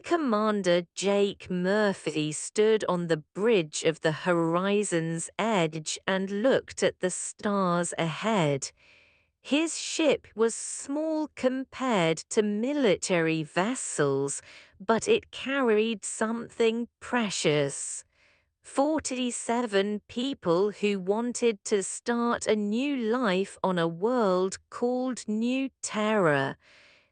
Commander Jake Murphy stood on the bridge of the horizon's edge and looked at the stars ahead. His ship was small compared to military vessels, but it carried something precious. 47 people who wanted to start a new life on a world called New Terra.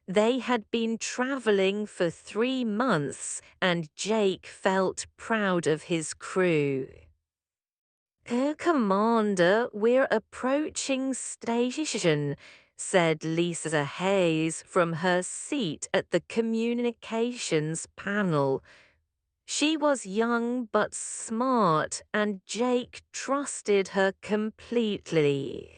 They had been traveling for 3 months, and Jake felt proud of his crew. Commander, we're approaching station, said Lisa Hayes from her seat at the communications panel. She was young but smart, and Jake trusted her completely.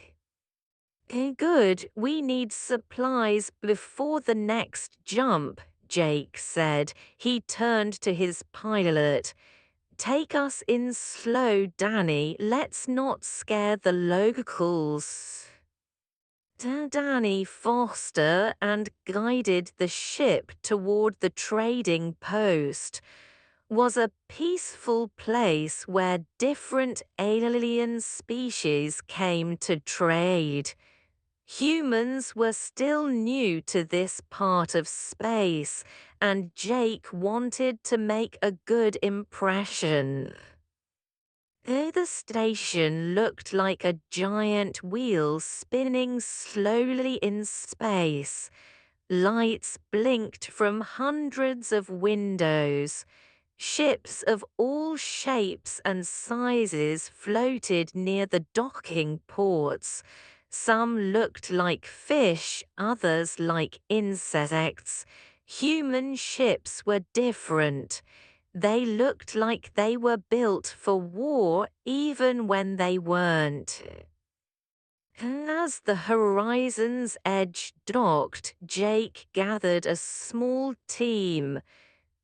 Good, we need supplies before the next jump, Jake said. He turned to his pilot. Take us in slow, Danny. Let's not scare the locals. Danny Foster and guided the ship toward the trading post. Was a peaceful place where different alien species came to trade. Humans were still new to this part of space, and Jake wanted to make a good impression. The station looked like a giant wheel spinning slowly in space. Lights blinked from hundreds of windows. Ships of all shapes and sizes floated near the docking ports. Some looked like fish, others like insects. Human ships were different. They looked like they were built for war even when they weren't. As the horizon's edge docked, Jake gathered a small team.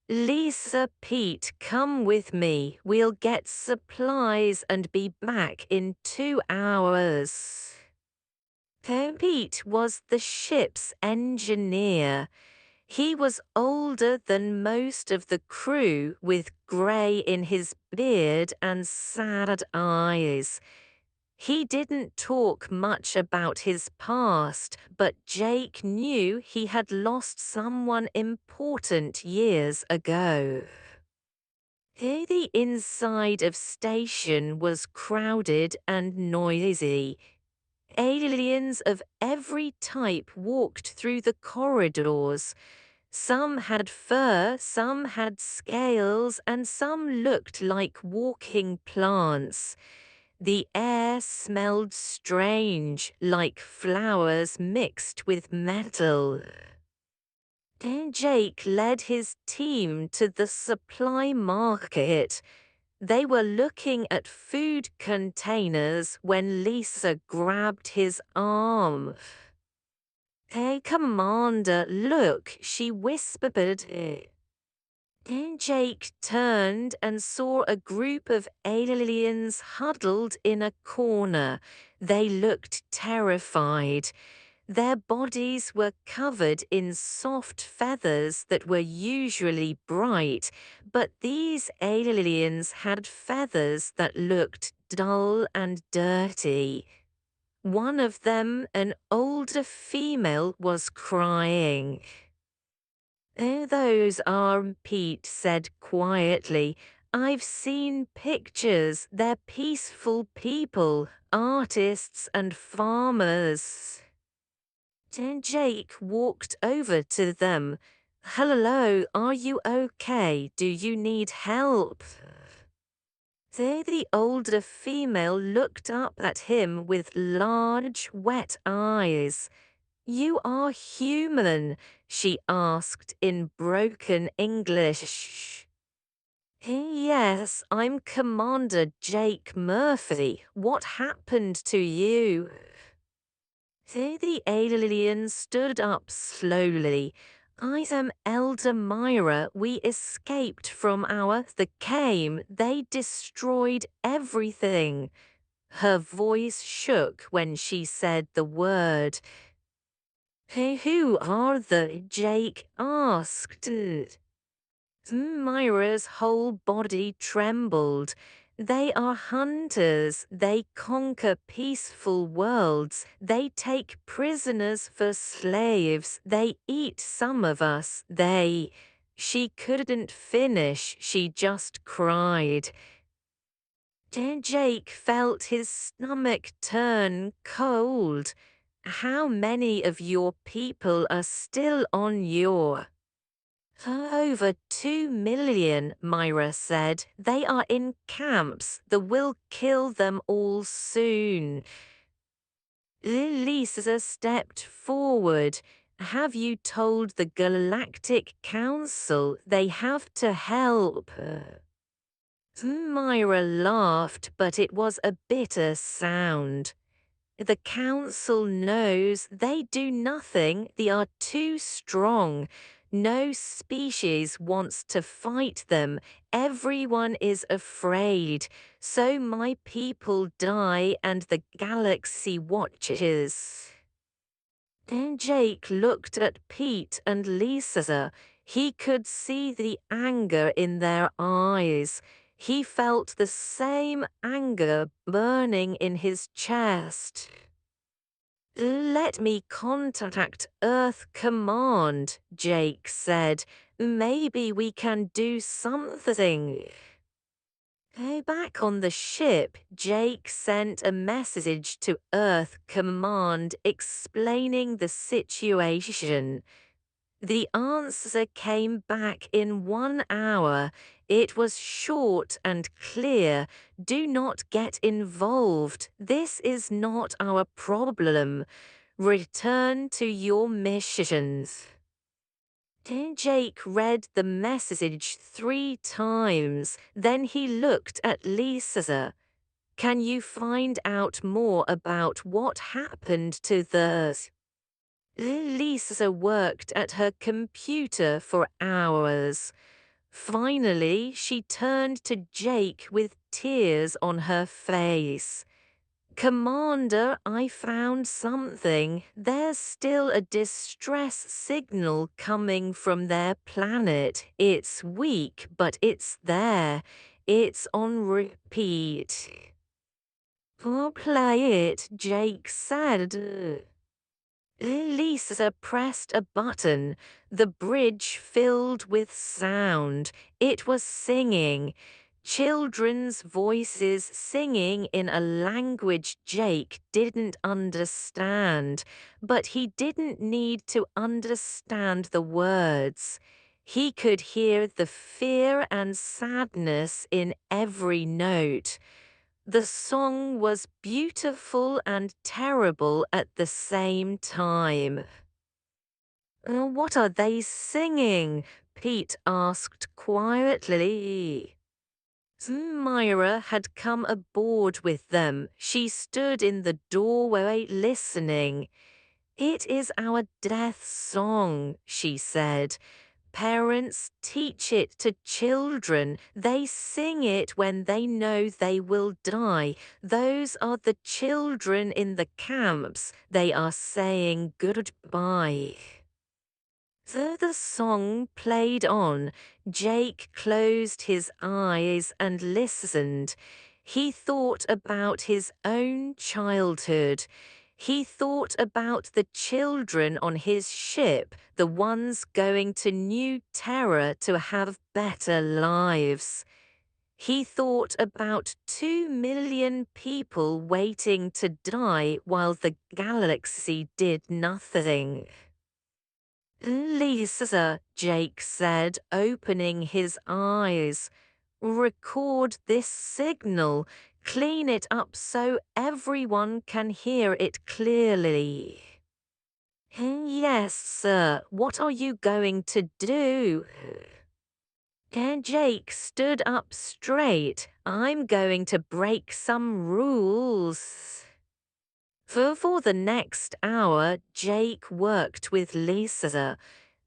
Lisa, Pete, come with me. We'll get supplies and be back in 2 hours. Pete was the ship's engineer. He was older than most of the crew, with grey in his beard and sad eyes. He didn't talk much about his past, but Jake knew he had lost someone important years ago. The inside of station was crowded and noisy. Aliens of every type walked through the corridors. Some had fur, some had scales, and some looked like walking plants. The air smelled strange, like flowers mixed with metal. Jake led his team to the supply market. They were looking at food containers when Lisa grabbed his arm. Hey, Commander, look, she whispered. Jake turned and saw a group of aliens huddled in a corner. They looked terrified. Their bodies were covered in soft feathers that were usually bright, but these aliens had feathers that looked dull and dirty. One of them, an older female, was crying. Oh, those are, Pete said quietly. I've seen pictures. They're peaceful people, artists and farmers. Jake walked over to them. Hello, are you okay? Do you need help? The older female looked up at him with large, wet eyes. You are human, she asked in broken English. Yes, I'm Commander Jake Murphy. What happened to you? The alien stood up slowly. I am Elder Myra. We escaped from the came. They destroyed everything. Her voice shook when she said the word. Who are the? Jake asked. Myra's whole body trembled. They are hunters. They conquer peaceful worlds. They take prisoners for slaves. They eat some of us. They... She couldn't finish. She just cried. Jake felt his stomach turn cold. How many of your people are still on your... Over 2 million, Myra said. They are in camps. We'll kill them all soon. Lisa stepped forward. Have you told the Galactic Council they have to help? Myra laughed, but it was a bitter sound. The council knows they do nothing. They are too strong. No species wants to fight them. Everyone is afraid. So my people die and the galaxy watches. Then Jake looked at Pete and Lisa. He could see the anger in their eyes. He felt the same anger burning in his chest. Let me contact Earth Command, Jake said. Maybe we can do something. Back on the ship, Jake sent a message to Earth Command explaining the situation. The answer came back in 1 hour. It was short and clear. Do not get involved. This is not our problem. Return to your missions. Jake read the message 3 times. Then he looked at Lisa. Can you find out more about what happened to the... Lisa worked at her computer for hours. Finally, she turned to Jake with tears on her face. Commander, I found something. There's still a distress signal coming from their planet. It's weak, but it's there. It's on repeat. I'll play it, Jake said. Lisa pressed a button. The bridge filled with sound. It was singing. Children's voices singing in a language Jake didn't understand, but he didn't need to understand the words. He could hear the fear and sadness in every note. The song was beautiful and terrible at the same time. What are they singing? Pete asked quietly. Myra had come aboard with them. She stood in the doorway listening. It is our death song, she said. Parents teach it to children. They sing it when they know they will die. Those are the children in the camps. They are saying goodbye. The song played on. Jake closed his eyes and listened. He thought about his own childhood. He thought about the children on his ship, the ones going to New Terra to have better lives. He thought about 2 million people waiting to die while the galaxy did nothing. Lisa, Jake said, opening his eyes. Record this signal. Clean it up so everyone can hear it clearly. Yes, sir. What are you going to do? Jake stood up straight. I'm going to break some rules. For the next hour, Jake worked with Lisa.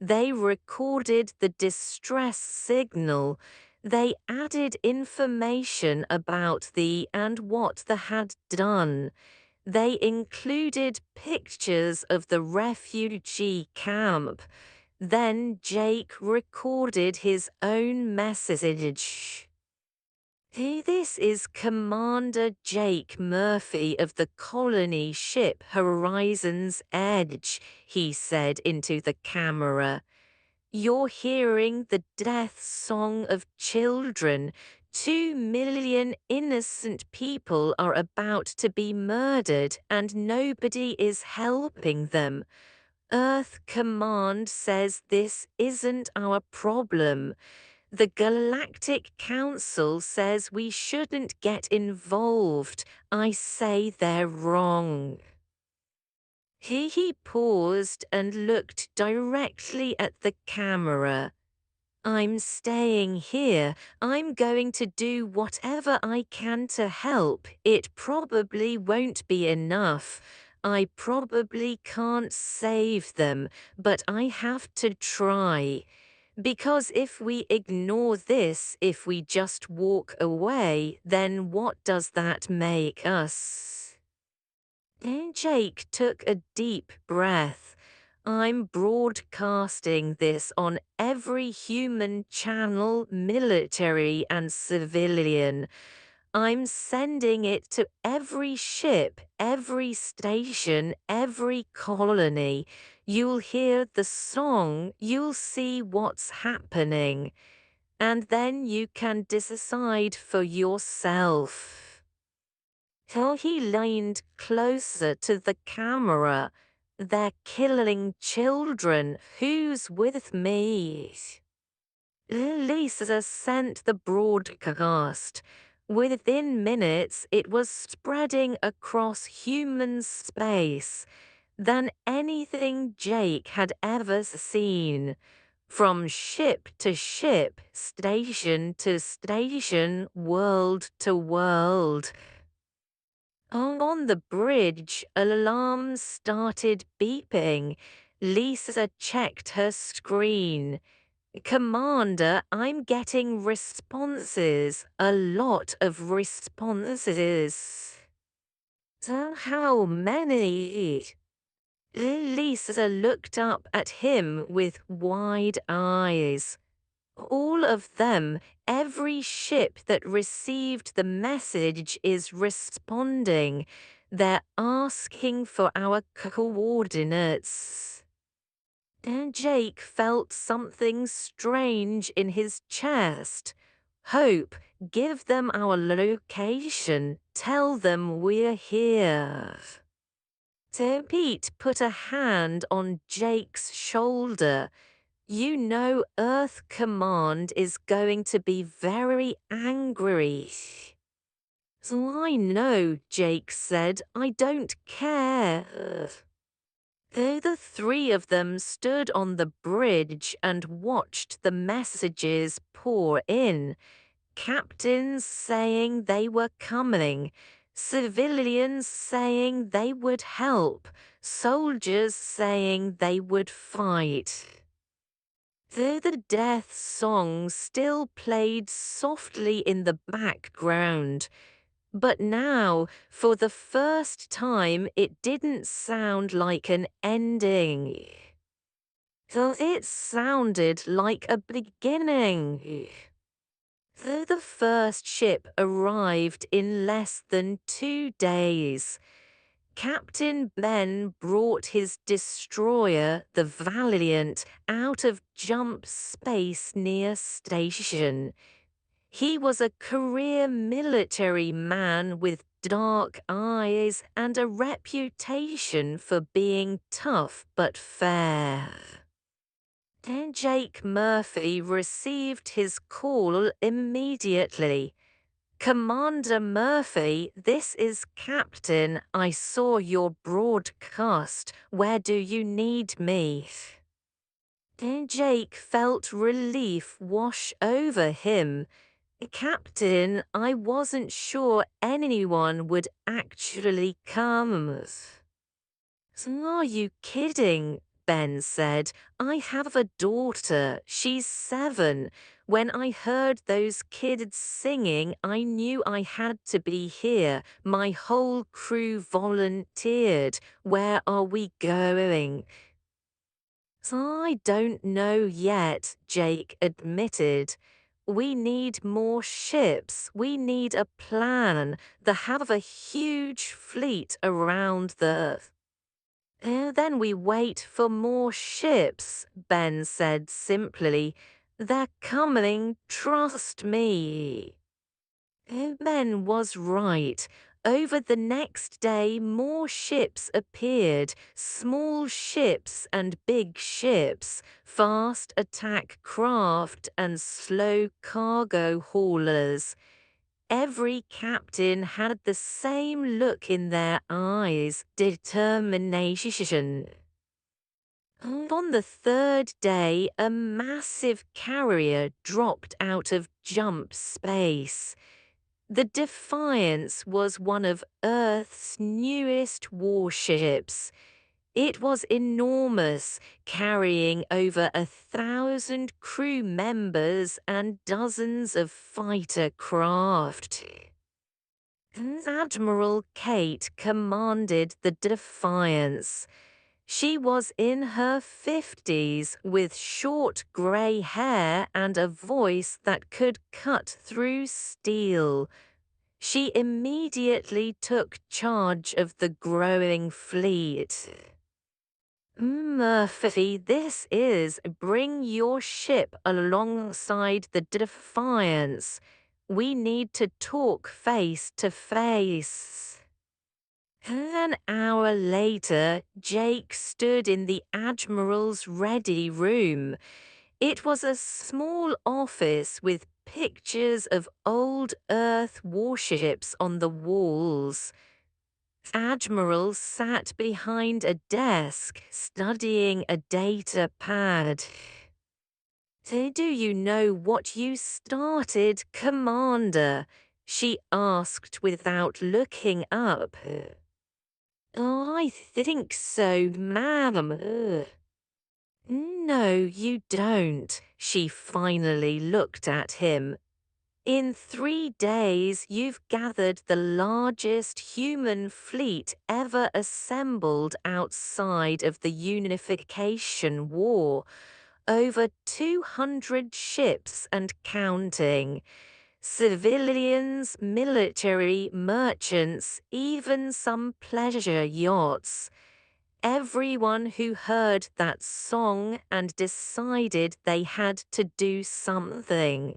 They recorded the distress signal. They added information about the and what they had done. They included pictures of the refugee camp. Then Jake recorded his own message. This is Commander Jake Murphy of the colony ship Horizon's Edge, he said into the camera. You're hearing the death song of children. 2 million innocent people are about to be murdered and nobody is helping them. Earth Command says this isn't our problem. The Galactic Council says we shouldn't get involved. I say they're wrong. He paused and looked directly at the camera. I'm staying here. I'm going to do whatever I can to help. It probably won't be enough. I probably can't save them, but I have to try. Because if we ignore this, if we just walk away, then what does that make us? And Jake took a deep breath. I'm broadcasting this on every human channel, military and civilian. I'm sending it to every ship, every station, every colony. You'll hear the song, you'll see what's happening, and then you can decide for yourself. Till he leaned closer to the camera. They're killing children. Who's with me? Lisa sent the broadcast. Within minutes, it was spreading across human space than anything Jake had ever seen. From ship to ship, station to station, world to world. On the bridge, alarms started beeping. Lisa checked her screen. Commander, I'm getting responses. A lot of responses. So how many? Lisa looked up at him with wide eyes. All of them, every ship that received the message is responding. They're asking for our coordinates. And Jake felt something strange in his chest. Hope, give them our location. Tell them we're here. So Pete put a hand on Jake's shoulder. You know Earth Command is going to be very angry. So I know, Jake said. I don't care. Though the three of them stood on the bridge and watched the messages pour in. Captains saying they were coming. Civilians saying they would help. Soldiers saying they would fight. Though the death song still played softly in the background, but now, for the first time, it didn't sound like an ending. So it sounded like a beginning. Though the first ship arrived in less than 2 days, Captain Ben brought his destroyer, the Valiant, out of jump space near station. He was a career military man with dark eyes and a reputation for being tough but fair. Then Jake Murphy received his call immediately. Commander Murphy, this is Captain. I saw your broadcast. Where do you need me? Then Jake felt relief wash over him. Captain, I wasn't sure anyone would actually come. Are you kidding? Ben said. I have a daughter. She's 7. When I heard those kids singing, I knew I had to be here. My whole crew volunteered. Where are we going? I don't know yet, Jake admitted. We need more ships. We need a plan. The have a huge fleet around the... Then we wait for more ships, Ben said simply. They're coming, trust me. Ben was right. Over the next day, more ships appeared, small ships and big ships, fast attack craft and slow cargo haulers. Every captain had the same look in their eyes, determination. On the third day, a massive carrier dropped out of jump space. The Defiance was one of Earth's newest warships. It was enormous, carrying over 1,000 crew members and dozens of fighter craft. Admiral Kate commanded the Defiance. She was in her 50s with short grey hair and a voice that could cut through steel. She immediately took charge of the growing fleet. Murphy, this is bring your ship alongside the Defiance. We need to talk face to face. An hour later, Jake stood in the Admiral's ready room. It was a small office with pictures of old Earth warships on the walls. Admiral sat behind a desk, studying a data pad. Do you know what you started, Commander? She asked without looking up. I think so, ma'am. No, you don't. She finally looked at him. In 3 days, you've gathered the largest human fleet ever assembled outside of the Unification War. Over 200 ships and counting. Civilians, military, merchants, even some pleasure yachts. Everyone who heard that song and decided they had to do something.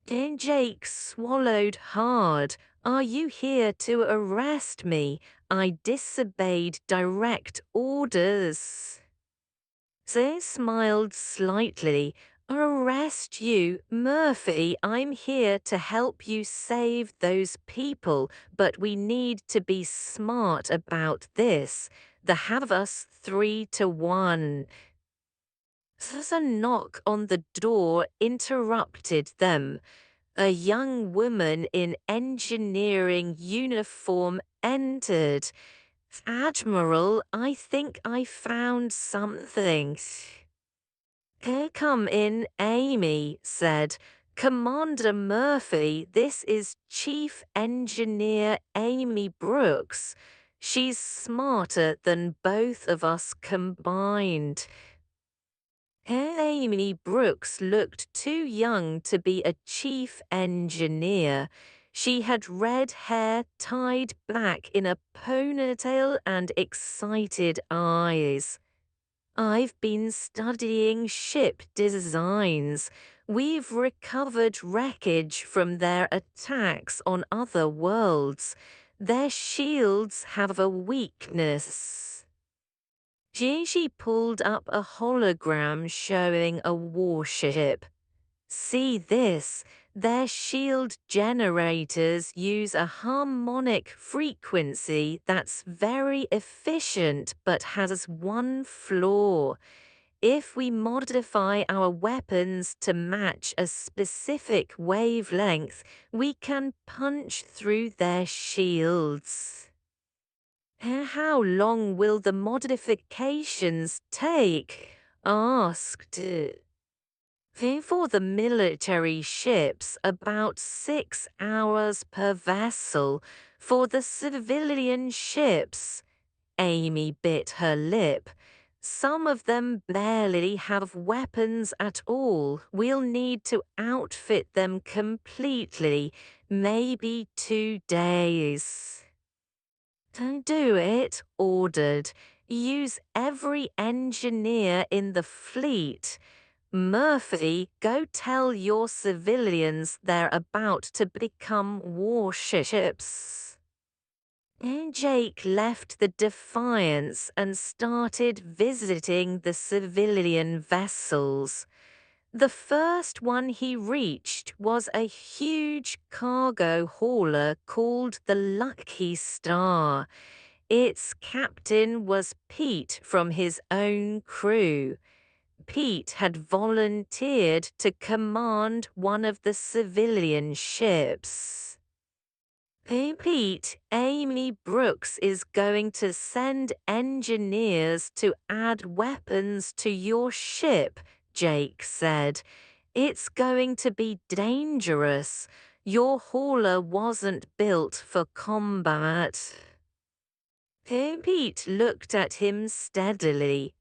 Jake swallowed hard. Are you here to arrest me? I disobeyed direct orders. They smiled slightly. Arrest you, Murphy. I'm here to help you save those people, but we need to be smart about this. The have us 3-1. A knock on the door interrupted them. A young woman in engineering uniform entered. Admiral, I think I found something. Come in, Amy said. Commander Murphy, this is Chief Engineer Amy Brooks. She's smarter than both of us combined. Amy Brooks looked too young to be a chief engineer. She had red hair tied back in a ponytail and excited eyes. I've been studying ship designs. We've recovered wreckage from their attacks on other worlds. Their shields have a weakness. Gigi pulled up a hologram showing a warship. See this. Their shield generators use a harmonic frequency that's very efficient but has one flaw. If we modify our weapons to match a specific wavelength, we can punch through their shields. How long will the modifications take? Asked. For the military ships, about 6 hours per vessel. For the civilian ships, Amy bit her lip. Some of them barely have weapons at all. We'll need to outfit them completely, maybe 2 days. Don't do it, ordered. Use every engineer in the fleet. Murphy, go tell your civilians they're about to become warships. And Jake left the Defiance and started visiting the civilian vessels. The first one he reached was a huge cargo hauler called the Lucky Star. Its captain was Pete from his own crew. Pete had volunteered to command one of the civilian ships. Hey Pete, Amy Brooks is going to send engineers to add weapons to your ship, Jake said. It's going to be dangerous. Your hauler wasn't built for combat. Hey Pete looked at him steadily.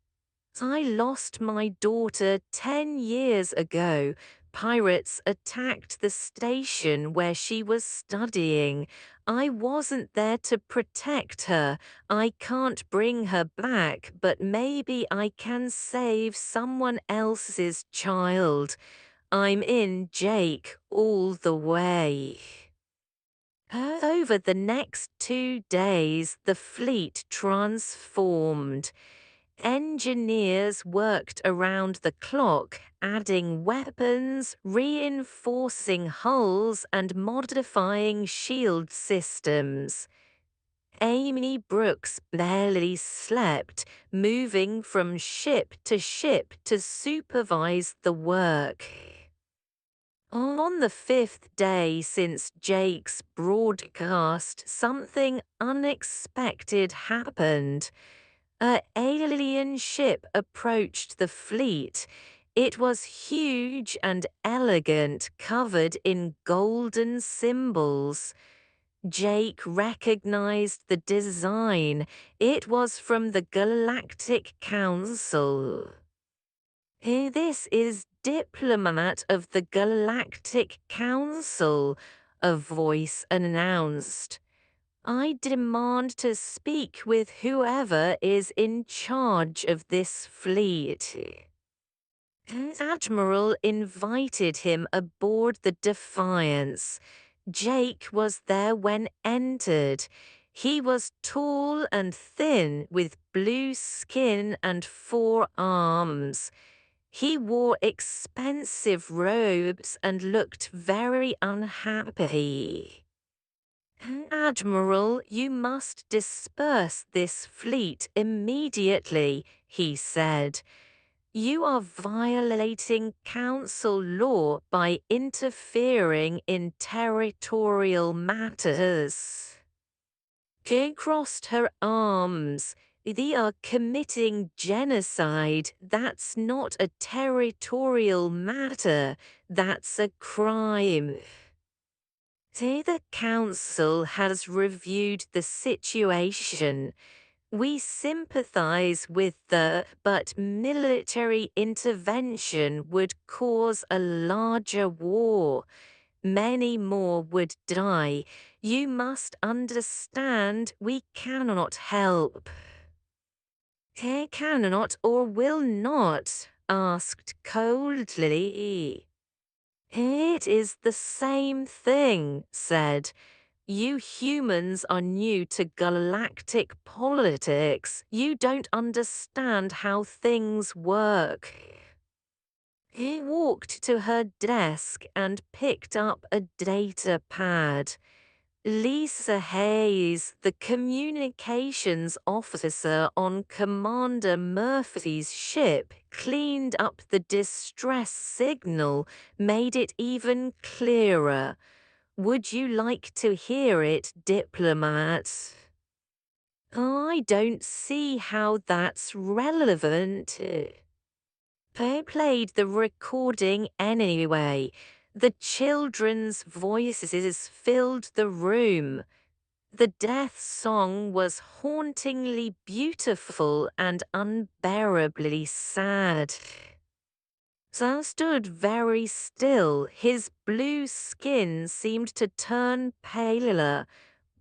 I lost my daughter 10 years ago. Pirates attacked the station where she was studying. I wasn't there to protect her. I can't bring her back, but maybe I can save someone else's child. I'm in Jake all the way. Over the next 2 days, the fleet transformed. Engineers worked around the clock, adding weapons, reinforcing hulls, and modifying shield systems. Amy Brooks barely slept, moving from ship to supervise the work. On the 5th day since Jake's broadcast, something unexpected happened. An alien ship approached the fleet. It was huge and elegant, covered in golden symbols. Jake recognized the design. It was from the Galactic Council. This is Diplomat of the Galactic Council, a voice announced. I demand to speak with whoever is in charge of this fleet. Admiral invited him aboard the Defiance. Jake was there when entered. He was tall and thin with blue skin and 4 arms. He wore expensive robes and looked very unhappy. Admiral, you must disperse this fleet immediately, he said. You are violating council law by interfering in territorial matters. She crossed her arms. They are committing genocide. That's not a territorial matter. That's a crime. The council has reviewed the situation. We sympathize with but military intervention would cause a larger war. Many more would die. You must understand we cannot help. Cannot or will not? Asked coldly. It is the same thing, said. You humans are new to galactic politics. You don't understand how things work. He walked to her desk and picked up a data pad. Lisa Hayes, the communications officer on Commander Murphy's ship, cleaned up the distress signal, made it even clearer. Would you like to hear it, Diplomat? I don't see how that's relevant. They played the recording anyway. The children's voices filled the room. The death song was hauntingly beautiful and unbearably sad. Sam stood very still. His blue skin seemed to turn paler.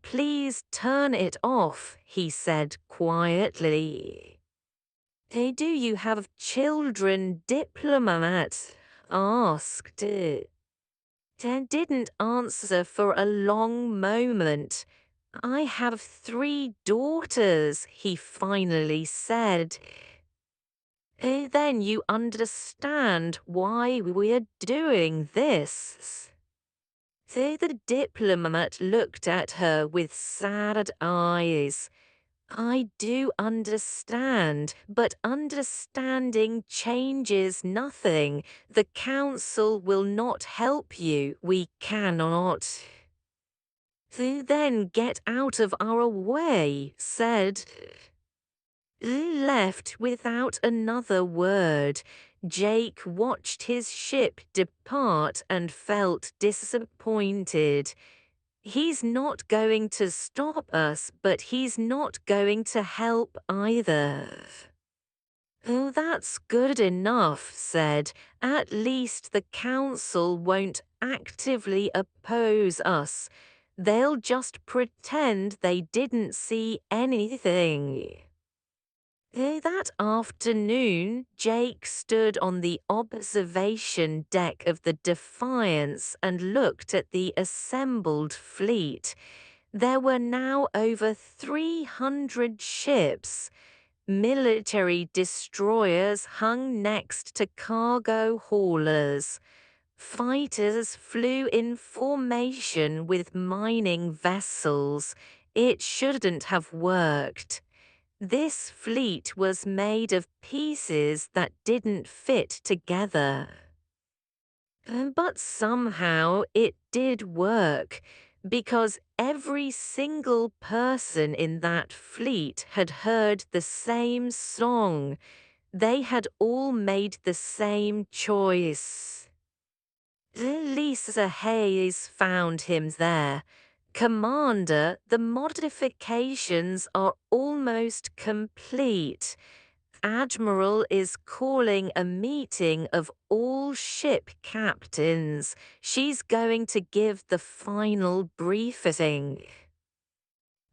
"Please turn it off," he said quietly. "Hey, do you have children?" Diplomat asked. Ted didn't answer for a long moment. "I have 3 daughters," he finally said. Then you understand why we're doing this." The diplomat looked at her with sad eyes. "I do understand, but understanding changes nothing. The council will not help you. We cannot." "Then get out of our way," said. Left without another word, Jake watched his ship depart and felt disappointed. He's not going to stop us, but he's not going to help either. "Oh, that's good enough," said. "At least the council won't actively oppose us. They'll just pretend they didn't see anything." That afternoon, Jake stood on the observation deck of the Defiance and looked at the assembled fleet. There were now over 300 ships. Military destroyers hung next to cargo haulers. Fighters flew in formation with mining vessels. It shouldn't have worked. This fleet was made of pieces that didn't fit together. But somehow it did work, because every single person in that fleet had heard the same song. They had all made the same choice. Lisa Hayes found him there. "Commander, the modifications are almost complete. Admiral is calling a meeting of all ship captains. She's going to give the final briefing."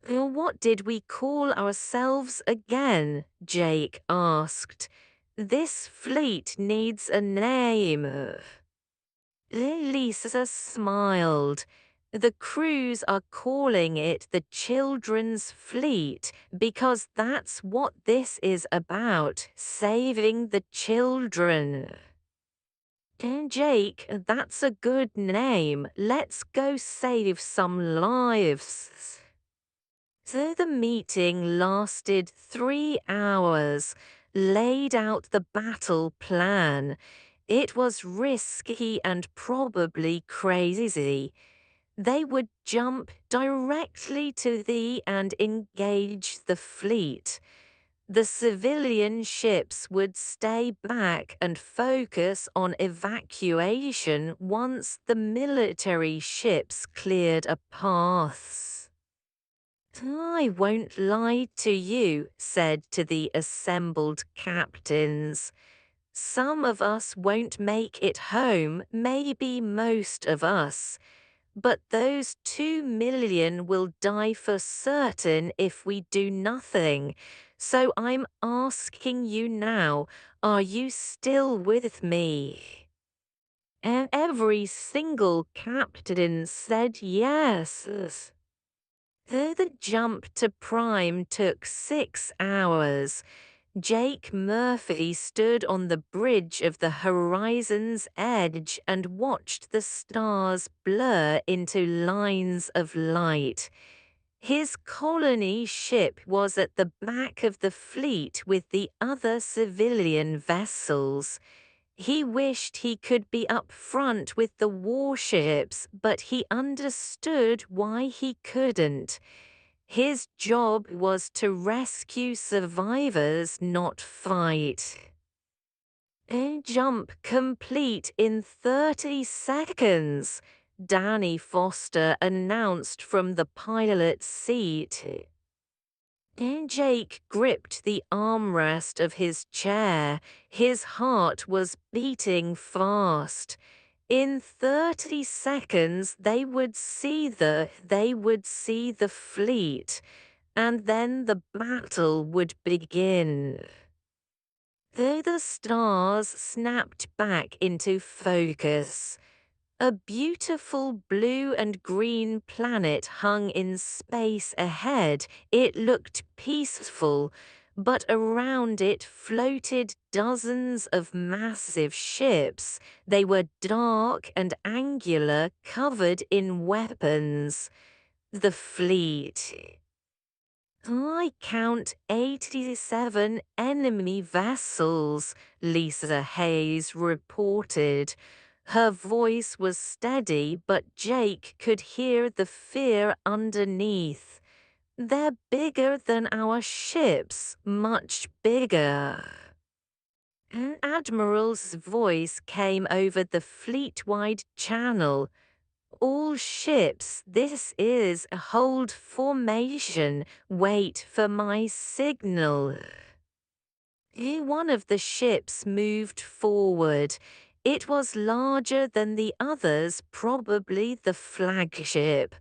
"What did we call ourselves again?" Jake asked. "This fleet needs a name." Lisa smiled. "The crews are calling it the Children's Fleet because that's what this is about, saving the children." "Jake, that's a good name. Let's go save some lives." So the meeting lasted 3 hours, laid out the battle plan. It was risky and probably crazy. They would jump directly to and engage the fleet. The civilian ships would stay back and focus on evacuation once the military ships cleared a path. "I won't lie to you," said to the assembled captains. "Some of us won't make it home, maybe most of us. But those 2 million will die for certain if we do nothing. So I'm asking you now, are you still with me?" And every single captain said yes. The jump to Prime took 6 hours. Jake Murphy stood on the bridge of the horizon's edge and watched the stars blur into lines of light. His colony ship was at the back of the fleet with the other civilian vessels. He wished he could be up front with the warships, but he understood why he couldn't. His job was to rescue survivors, not fight. A jump complete in 30 seconds. Danny Foster announced from the pilot's seat. And Jake gripped the armrest of his chair. His heart was beating fast. In 30 seconds, they would see the fleet, and then the battle would begin. Though the stars snapped back into focus, a beautiful blue and green planet hung in space ahead. It looked peaceful, but around it floated dozens of massive ships. They were dark and angular, covered in weapons. The fleet. I count 87 enemy vessels, Lisa Hayes reported. Her voice was steady, but Jake could hear the fear underneath. They're bigger than our ships, much bigger. An admiral's voice came over the fleet-wide channel. All ships, this is a hold formation. Wait for my signal. One of the ships moved forward. It was larger than the others, probably the flagship.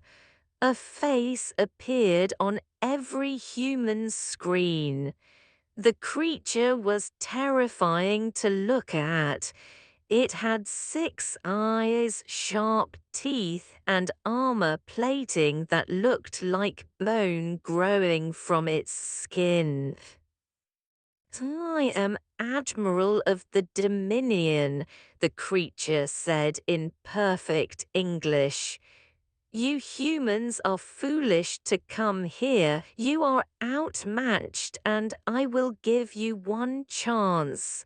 A face appeared on every human screen. The creature was terrifying to look at. It had 6 eyes, sharp teeth, and armor plating that looked like bone growing from its skin. I am Admiral of the Dominion, the creature said in perfect English. You humans are foolish to come here. You are outmatched, and I will give you one chance.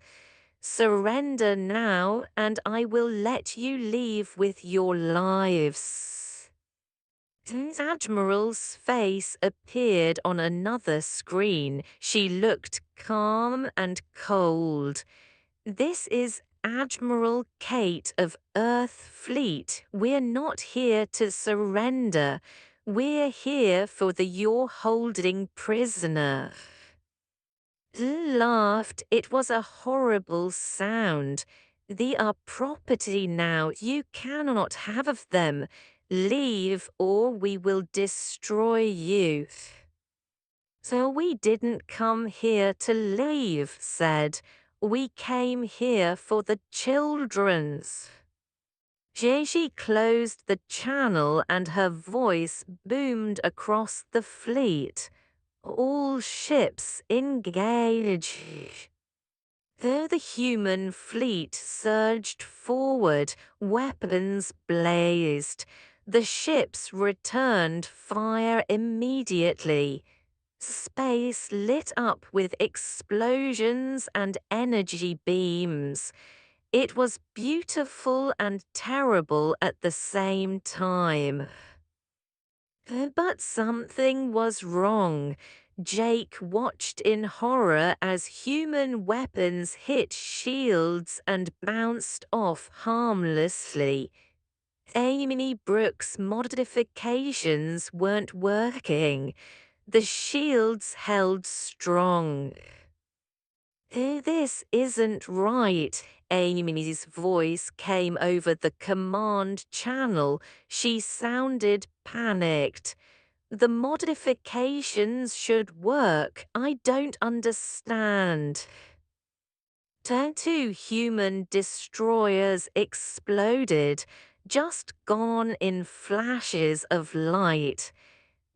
Surrender now, and I will let you leave with your lives. Admiral's face appeared on another screen. She looked calm and cold. This is Admiral Kate of Earth Fleet. We're not here to surrender. We're here for the you're holding prisoner. Laughed. It was a horrible sound. They are property now. You cannot have them. Leave or we will destroy you. So we didn't come here to leave, said. We came here for the children's. Gigi closed the channel and her voice boomed across the fleet. All ships engage. Though the human fleet surged forward, weapons blazed. The ships returned fire immediately. Space lit up with explosions and energy beams. It was beautiful and terrible at the same time. But something was wrong. Jake watched in horror as human weapons hit shields and bounced off harmlessly. Amy Brooks' modifications weren't working. The shields held strong. This isn't right. Amy's voice came over the command channel. She sounded panicked. The modifications should work. I don't understand. 2 human destroyers exploded, just gone in flashes of light.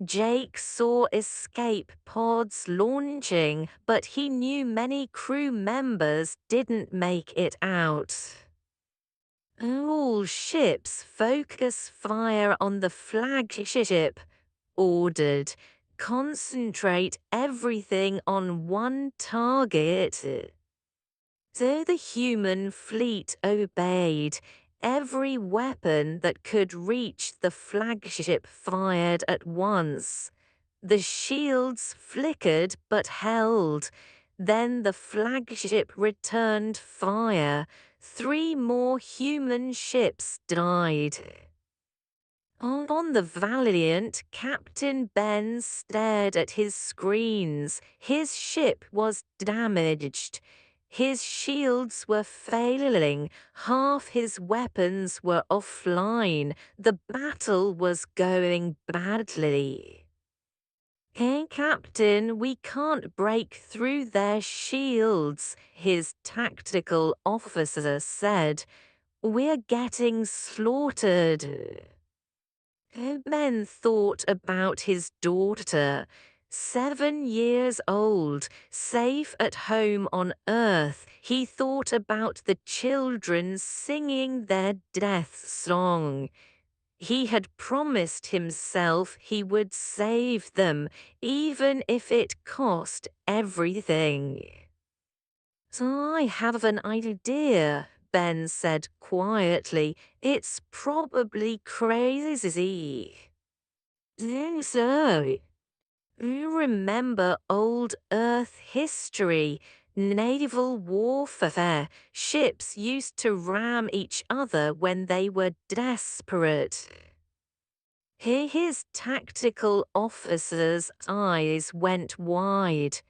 Jake saw escape pods launching, but he knew many crew members didn't make it out. All ships focus fire on the flagship, ordered. Concentrate everything on one target. So the human fleet obeyed. Every weapon that could reach the flagship fired at once. The shields flickered but held. Then the flagship returned fire. 3 more human ships died. On the Valiant, Captain Ben stared at his screens. His ship was damaged. His shields were failing. Half his weapons were offline. The battle was going badly. Hey, Captain, we can't break through their shields, his tactical officer said. We're getting slaughtered. Ben thought about his daughter, 7 years old, safe at home on Earth. He thought about the children singing their death song. He had promised himself he would save them, even if it cost everything. So I have an idea, Ben said quietly. It's probably crazy. So, you remember old Earth history, naval warfare. Ships used to ram each other when they were desperate. His tactical officer's eyes went wide.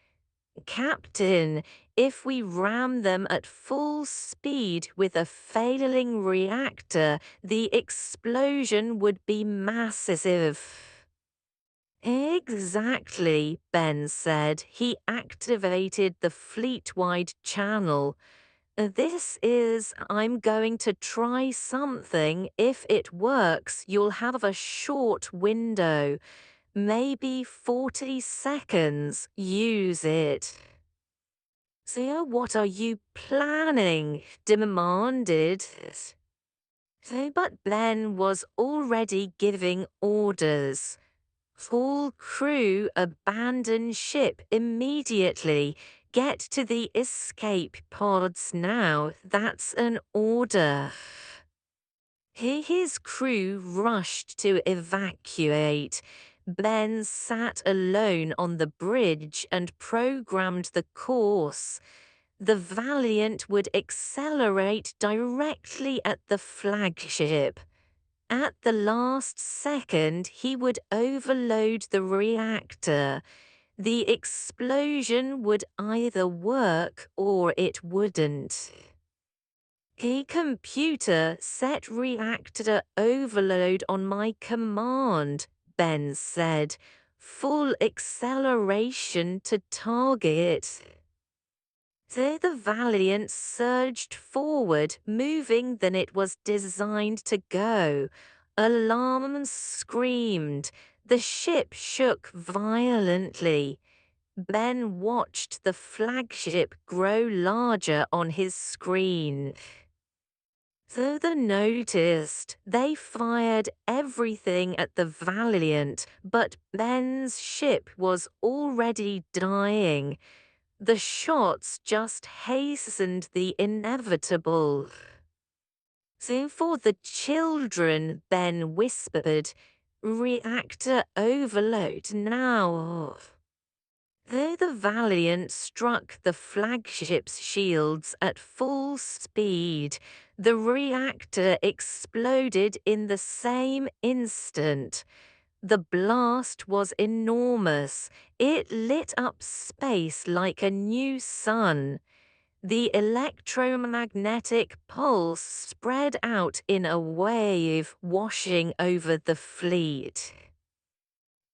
Captain, if we ram them at full speed with a failing reactor, the explosion would be massive. Exactly, Ben said. He activated the fleet-wide channel. I'm going to try something. If it works, you'll have a short window. Maybe 40 seconds. Use it. So what are you planning? Demanded. But Ben was already giving orders. Full crew abandon ship immediately. Get to the escape pods now. That's an order. His crew rushed to evacuate. Ben sat alone on the bridge and programmed the course. The Valiant would accelerate directly at the flagship. At the last second, he would overload the reactor. The explosion would either work or it wouldn't. A computer set reactor overload on my command, Ben said. Full acceleration to target. The Valiant surged forward, moving than it was designed to go. Alarms screamed. The ship shook violently. Ben watched the flagship grow larger on his screen. Though they noticed, they fired everything at the Valiant, but Ben's ship was already dying. The shots just hastened the inevitable. So for the children, Ben whispered, reactor overload now. Though the Valiant struck the flagship's shields at full speed, the reactor exploded in the same instant. The blast was enormous. It lit up space like a new sun. The electromagnetic pulse spread out in a wave, washing over the fleet.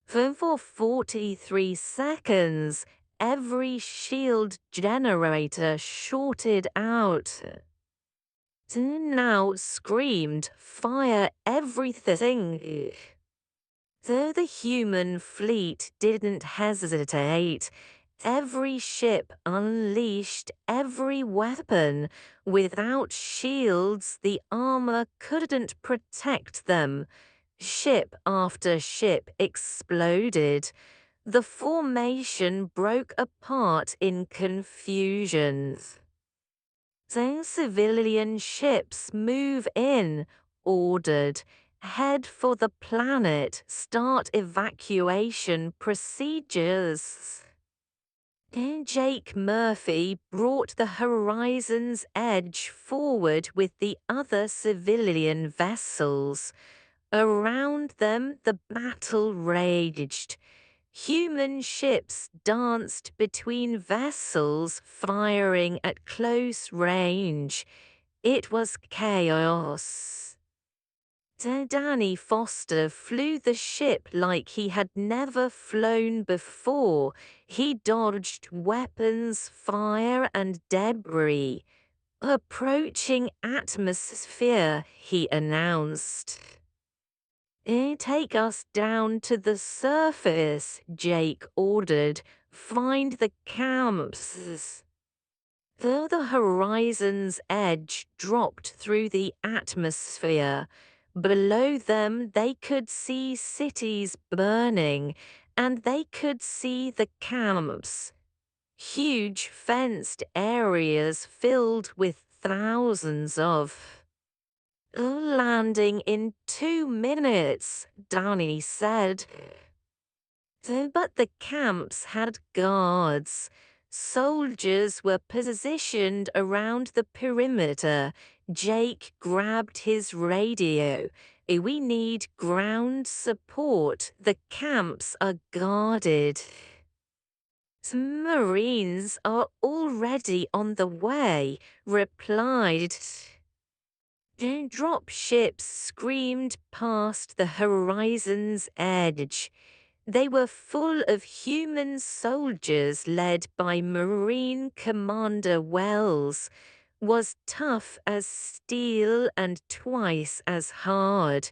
For 43 seconds, every shield generator shorted out. Now screamed, fire everything. Though the human fleet didn't hesitate, every ship unleashed every weapon. Without shields, the armor couldn't protect them. Ship after ship exploded. The formation broke apart in confusion. Then civilian ships move in, ordered. Head for the planet. Start evacuation procedures. Jake Murphy brought the Horizon's Edge forward with the other civilian vessels. Around them the battle raged. Human ships danced between vessels firing at close range. It was chaos. Danny Foster flew the ship like he had never flown before. He dodged weapons, fire, and debris. Approaching atmosphere, he announced. Take us down to the surface, Jake ordered. Find the camps. The horizon's edge dropped through the atmosphere. Below them, they could see cities burning, and they could see the camps. Huge fenced areas filled with thousands of. Landing in 2 minutes, Danny said. But the camps had guards. Soldiers were positioned around the perimeter. Jake grabbed his radio. We need ground support. The camps are guarded. Marines are already on the way, replied. Drop ships screamed past the horizon's edge. They were full of human soldiers led by Marine Commander Wells, was tough as steel and twice as hard.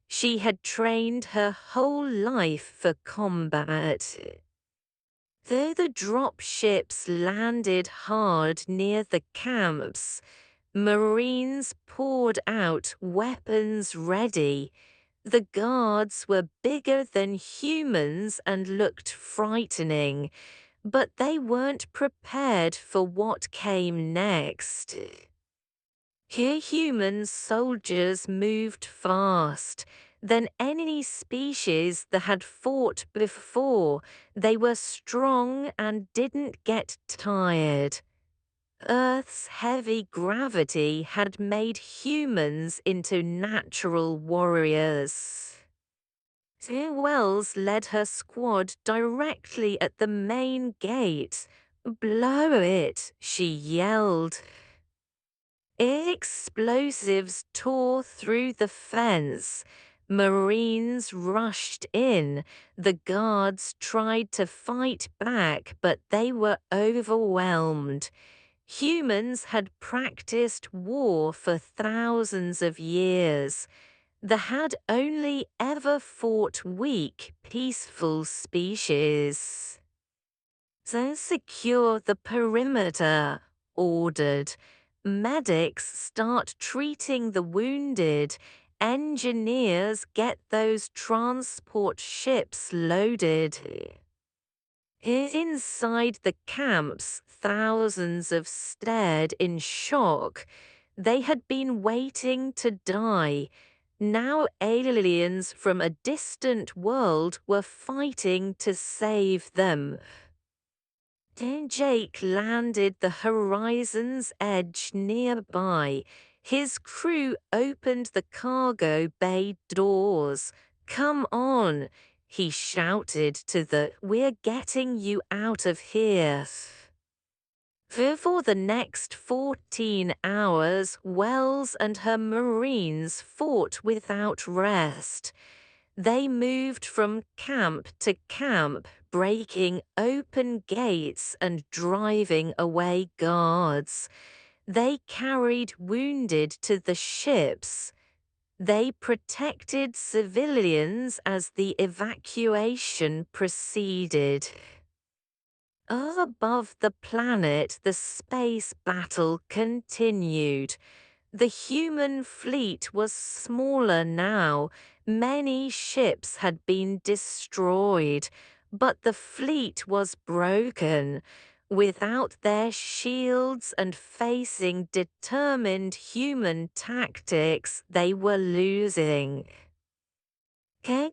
She had trained her whole life for combat. Though the drop ships landed hard near the camps, Marines poured out, weapons ready. The guards were bigger than humans and looked frightening, but they weren't prepared for what came next. Here human soldiers moved fast than any species that had fought before. They were strong and didn't get tired. Earth's heavy gravity had made humans into natural warriors. Wells led her squad directly at the main gate. Blow it, she yelled. Explosives tore through the fence. Marines rushed in. The guards tried to fight back, but they were overwhelmed. Humans had practiced war for thousands of years. They had only ever fought weak, peaceful species. So secure the perimeter, ordered. Medics start treating the wounded. Engineers get those transport ships loaded. Inside the camps, thousands of stared in shock. They had been waiting to die. Now aliens from a distant world were fighting to save them. Jake landed the horizon's edge nearby. His crew opened the cargo bay doors. Come on, he shouted to we're getting you out of here. For the next 14 hours, Wells and her Marines fought without rest. They moved from camp to camp, breaking open gates and driving away guards. They carried wounded to the ships. They protected civilians as the evacuation proceeded. Above the planet, the space battle continued. The human fleet was smaller now. Many ships had been destroyed, but the fleet was broken. Without their shields and facing determined human tactics, they were losing.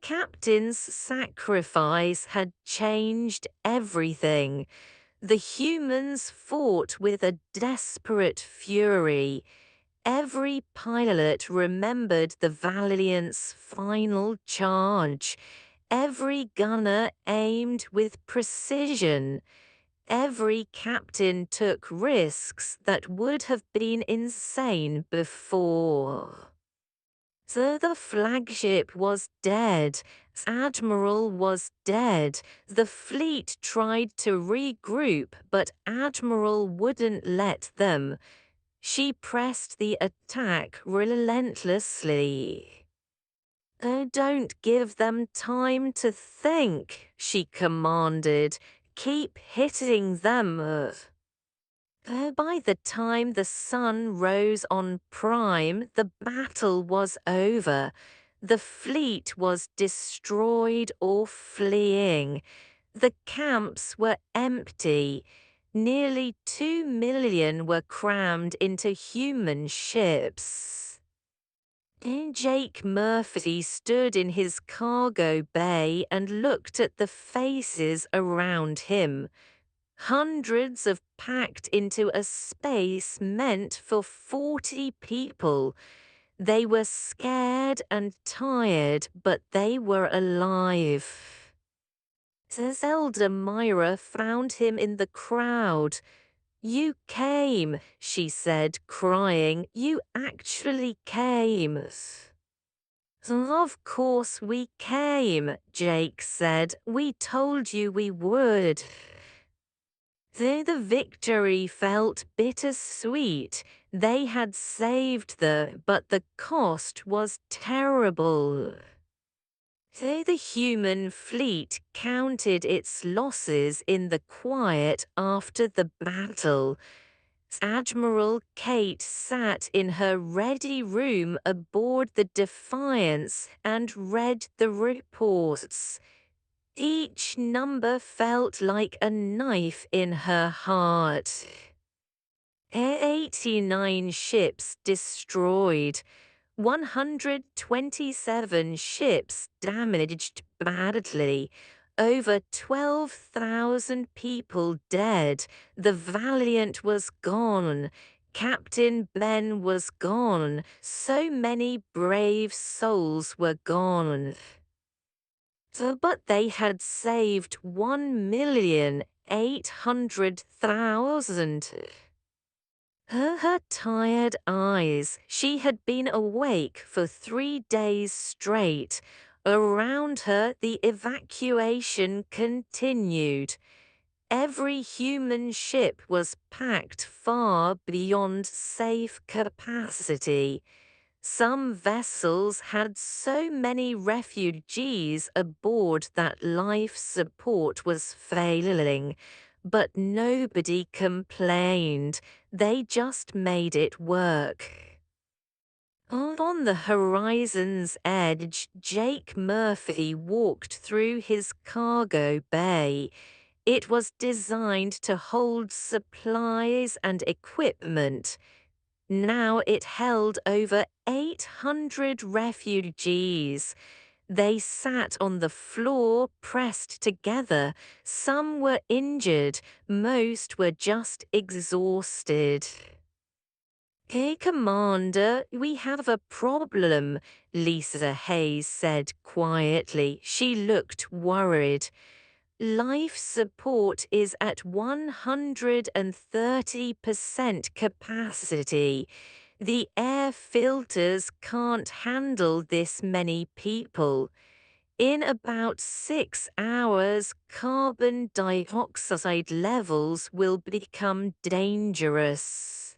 Captain's sacrifice had changed everything. The humans fought with a desperate fury. Every pilot remembered the Valiant's final charge. Every gunner aimed with precision. Every captain took risks that would have been insane before. So the flagship was dead. Admiral was dead. The fleet tried to regroup, but Admiral wouldn't let them. She pressed the attack relentlessly. Oh, don't give them time to think, she commanded. Keep hitting them. By the time the sun rose on Prime, the battle was over. The fleet was destroyed or fleeing. The camps were empty. Nearly 2 million were crammed into human ships. Jake Murphy stood in his cargo bay and looked at the faces around him. Hundreds of packed into a space meant for 40 people. They were scared and tired, but they were alive. Zelda Myra found him in the crowd. You came, she said, crying. You actually came. Of course we came, Jake said. We told you we would. Though the victory felt bittersweet, they had saved but the cost was terrible. Though the human fleet counted its losses in the quiet after the battle, Admiral Kate sat in her ready room aboard the Defiance and read the reports. Each number felt like a knife in her heart. 89 ships destroyed, 127 ships damaged badly, over 12,000 people dead. The Valiant was gone. Captain Ben was gone. So many brave souls were gone. But they had saved 1,800,000. Her tired eyes, she had been awake for 3 days straight. Around her, the evacuation continued. Every human ship was packed far beyond safe capacity. Some vessels had so many refugees aboard that life support was failing, but nobody complained. They just made it work. On the horizon's edge, Jake Murphy walked through his cargo bay. It was designed to hold supplies and equipment. Now it held over 800 refugees. They sat on the floor, pressed together. Some were injured, most were just exhausted. Hey, Commander, we have a problem, Lisa Hayes said quietly. She looked worried. Life support is at 130% capacity. The air filters can't handle this many people. In about 6 hours, carbon dioxide levels will become dangerous.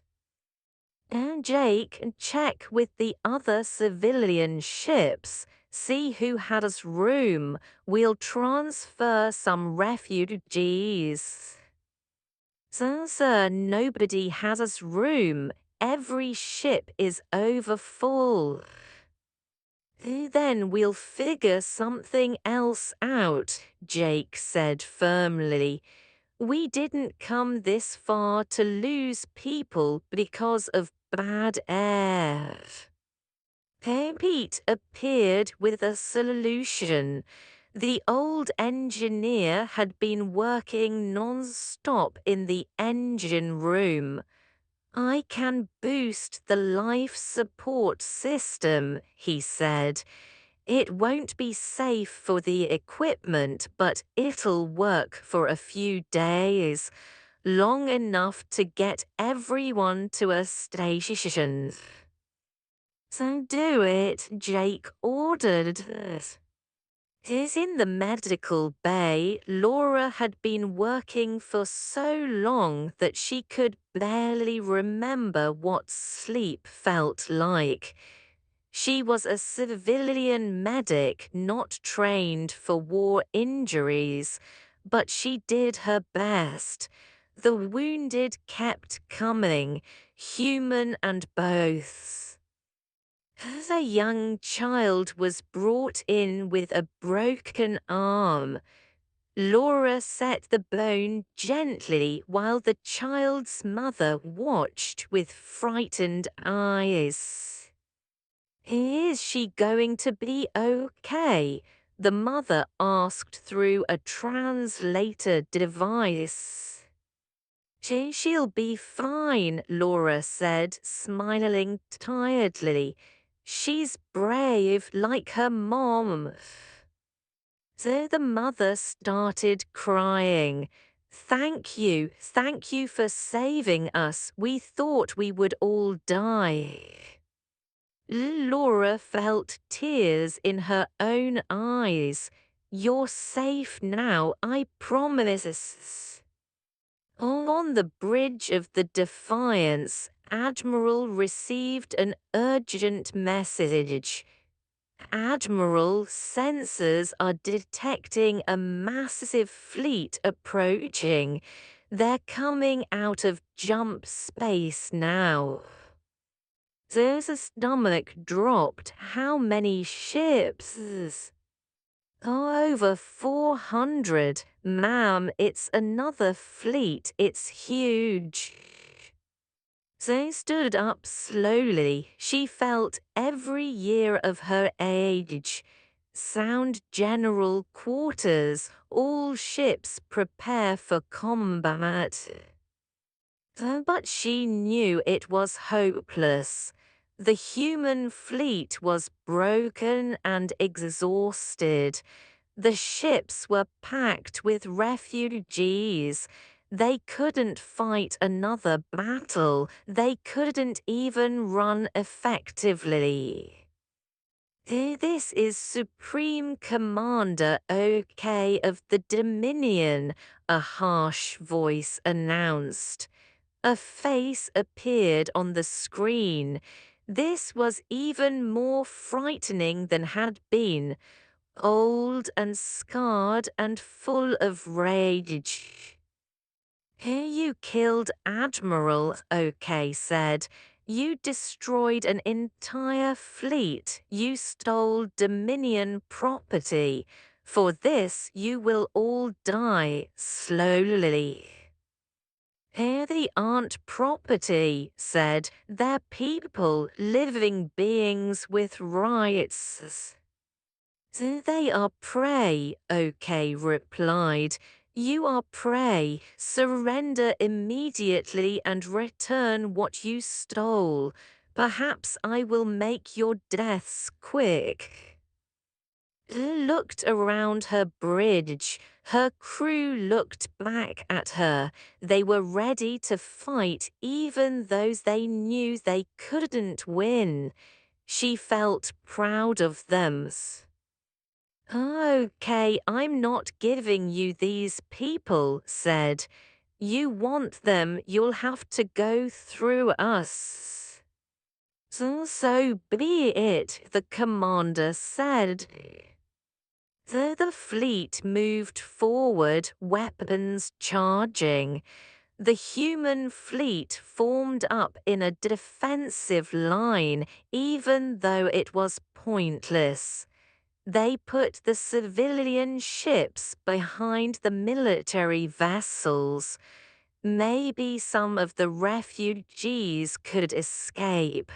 And Jake, check with the other civilian ships. See who has room. We'll transfer some refugees. Sir, nobody has room. Every ship is overfull. Then we'll figure something else out, Jake said firmly. We didn't come this far to lose people because of bad air. Pete appeared with a solution. The old engineer had been working non-stop in the engine room. I can boost the life support system, he said. It won't be safe for the equipment, but it'll work for a few days, long enough to get everyone to a station. So do it, Jake ordered. Is in the medical bay, Laura had been working for so long that she could barely remember what sleep felt like. She was a civilian medic not trained for war injuries, but she did her best. The wounded kept coming, human and both. As a young child was brought in with a broken arm, Laura set the bone gently while the child's mother watched with frightened eyes. Is she going to be okay? The mother asked through a translator device. She'll be fine, Laura said, smiling tiredly. She's brave like her mom. So the mother started crying. Thank you for saving us. We thought we would all die. Laura felt tears in her own eyes. You're safe now, I promise. On the bridge of the Defiance, Admiral received an urgent message. Admiral, sensors are detecting a massive fleet approaching. They're coming out of jump space now. There's a stomach dropped. How many ships? Oh, over 400. Ma'am, it's another fleet. It's huge. They stood up slowly. She felt every year of her age. Sound general quarters. All ships prepare for combat. But she knew it was hopeless. The human fleet was broken and exhausted. The ships were packed with refugees. They couldn't fight another battle. They couldn't even run effectively. This is Supreme Commander OK of the Dominion, a harsh voice announced. A face appeared on the screen. This was even more frightening than had been. Old and scarred and full of rage. Here you killed Admiral, OK said. You destroyed an entire fleet. You stole Dominion property. For this you will all die slowly. Here they aren't property, said. They're people, living beings with rights. They are prey, OK replied. You are prey. Surrender immediately and return what you stole. Perhaps I will make your deaths quick. Looked around her bridge. Her crew looked back at her. They were ready to fight even though they knew they couldn't win. She felt proud of them. OK, I'm not giving you these people, said. You want them, you'll have to go through us. So be it, the commander said. The fleet moved forward, weapons charging. The human fleet formed up in a defensive line, even though it was pointless. They put the civilian ships behind the military vessels. Maybe some of the refugees could escape.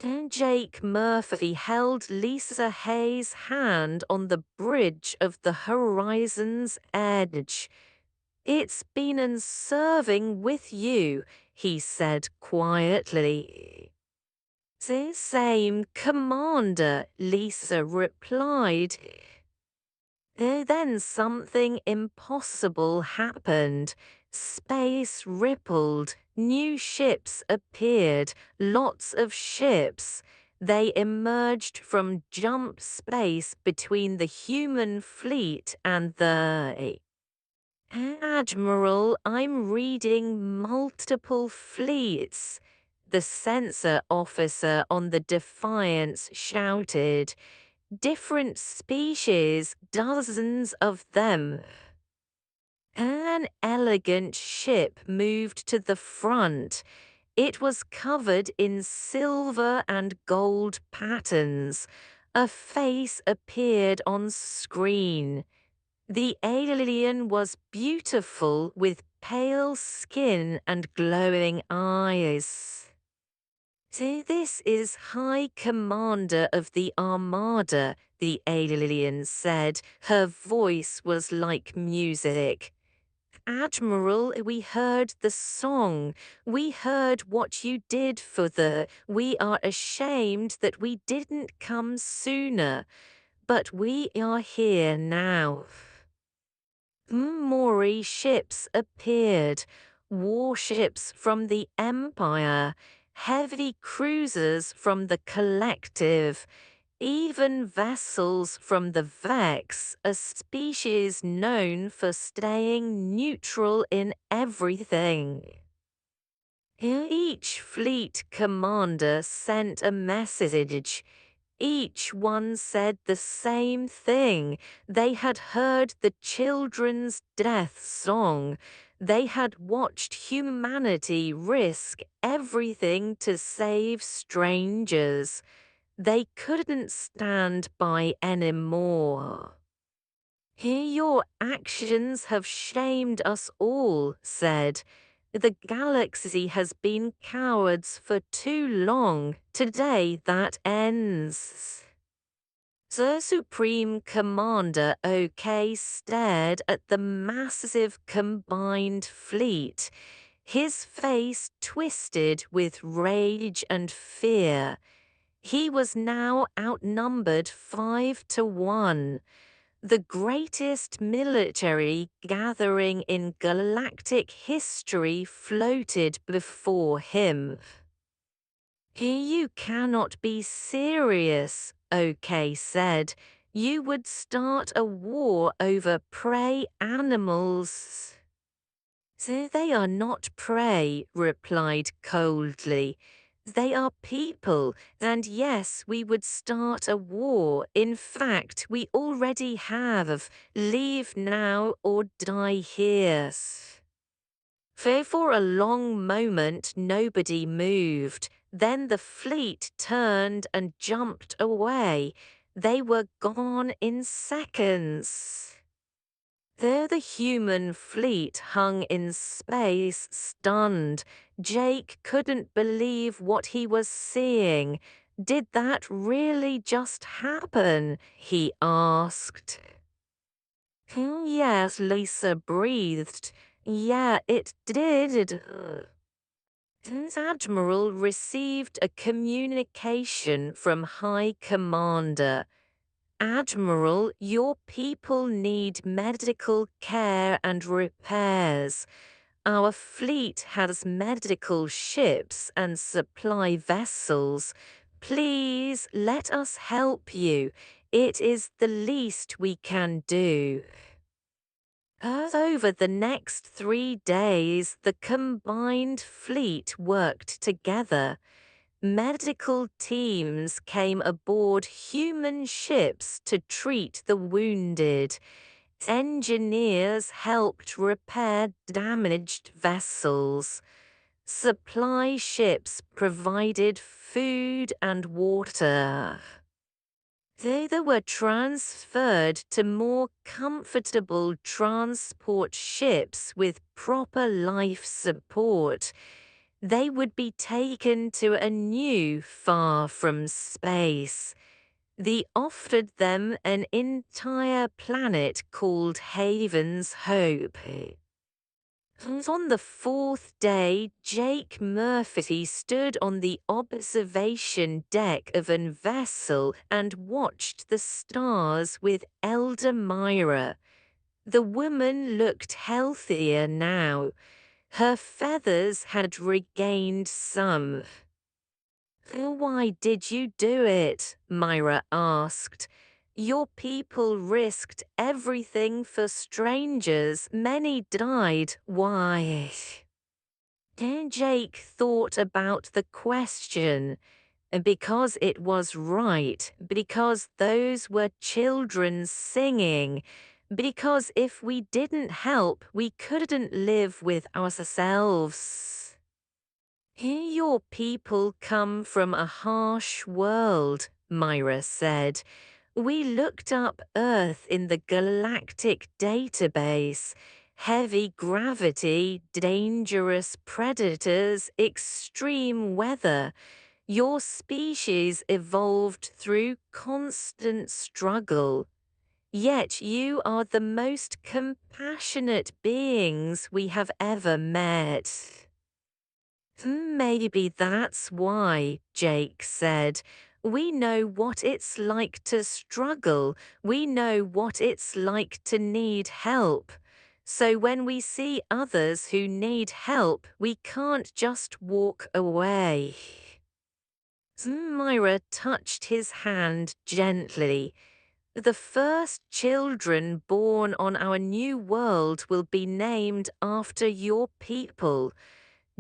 Then Jake Murphy held Lisa Hayes' hand on the bridge of the horizon's edge. It's been serving with you. he said quietly. The same, Commander, Lisa replied. Then something impossible happened. Space rippled, new ships appeared, lots of ships. They emerged from jump space between the human fleet and the... Admiral, I'm reading multiple fleets. The sensor officer on the Defiance shouted. Different species, dozens of them. An elegant ship moved to the front. It was covered in silver and gold patterns. A face appeared on screen. The alien was beautiful with pale skin and glowing eyes. This is High Commander of the Armada, the alien said. Her voice was like music. Admiral, we heard the song. We heard what you did for the... We are ashamed that we didn't come sooner. But we are here now. More ships appeared. Warships from the Empire. Heavy cruisers from the Collective. Even vessels from the Vex, a species known for staying neutral in everything. Each fleet commander sent a message. Each one said the same thing. They had heard the children's death song. They had watched humanity risk everything to save strangers. They couldn't stand by anymore. Your actions have shamed us all, said. The galaxy has been cowards for too long. Today that ends. The Supreme Commander OK stared at the massive combined fleet. His face twisted with rage and fear. He was now outnumbered 5-1. The greatest military gathering in galactic history floated before him. You cannot be serious, OK said. You would start a war over prey animals. They are not prey, replied coldly. They are people, and yes, we would start a war. In fact, we already have. Leave now or die here. For a long moment, nobody moved. Then the fleet turned and jumped away. They were gone in seconds. There the human fleet hung in space, stunned. Jake couldn't believe what he was seeing. Did that really just happen? He asked. Yes, Lisa breathed. Yeah, it did. Admiral received a communication from High Commander. Admiral, your people need medical care and repairs. Our fleet has medical ships and supply vessels. Please let us help you. It is the least we can do. Over the next 3 days, the combined fleet worked together. Medical teams came aboard human ships to treat the wounded. Engineers helped repair damaged vessels. Supply ships provided food and water. They were transferred to more comfortable transport ships with proper life support. They would be taken to a new far from space. They offered them an entire planet called Haven's Hope. On the fourth day, Jake Murphy stood on the observation deck of an vessel and watched the stars with Elder Myra. The woman looked healthier now. Her feathers had regained some. "Why did you do it?" Myra asked. "Your people risked everything for strangers. Many died. Why?" Jake thought about the question. Because it was right, because those were children singing, because if we didn't help, we couldn't live with ourselves. "Your people come from a harsh world," Myra said. "We looked up Earth in the Galactic database. Heavy gravity, dangerous predators, extreme weather. Your species evolved through constant struggle. Yet you are the most compassionate beings we have ever met." "Maybe that's why," Jake said. "We know what it's like to struggle. We know what it's like to need help. So when we see others who need help, we can't just walk away." Myra touched his hand gently. "The first children born on our new world will be named after your people.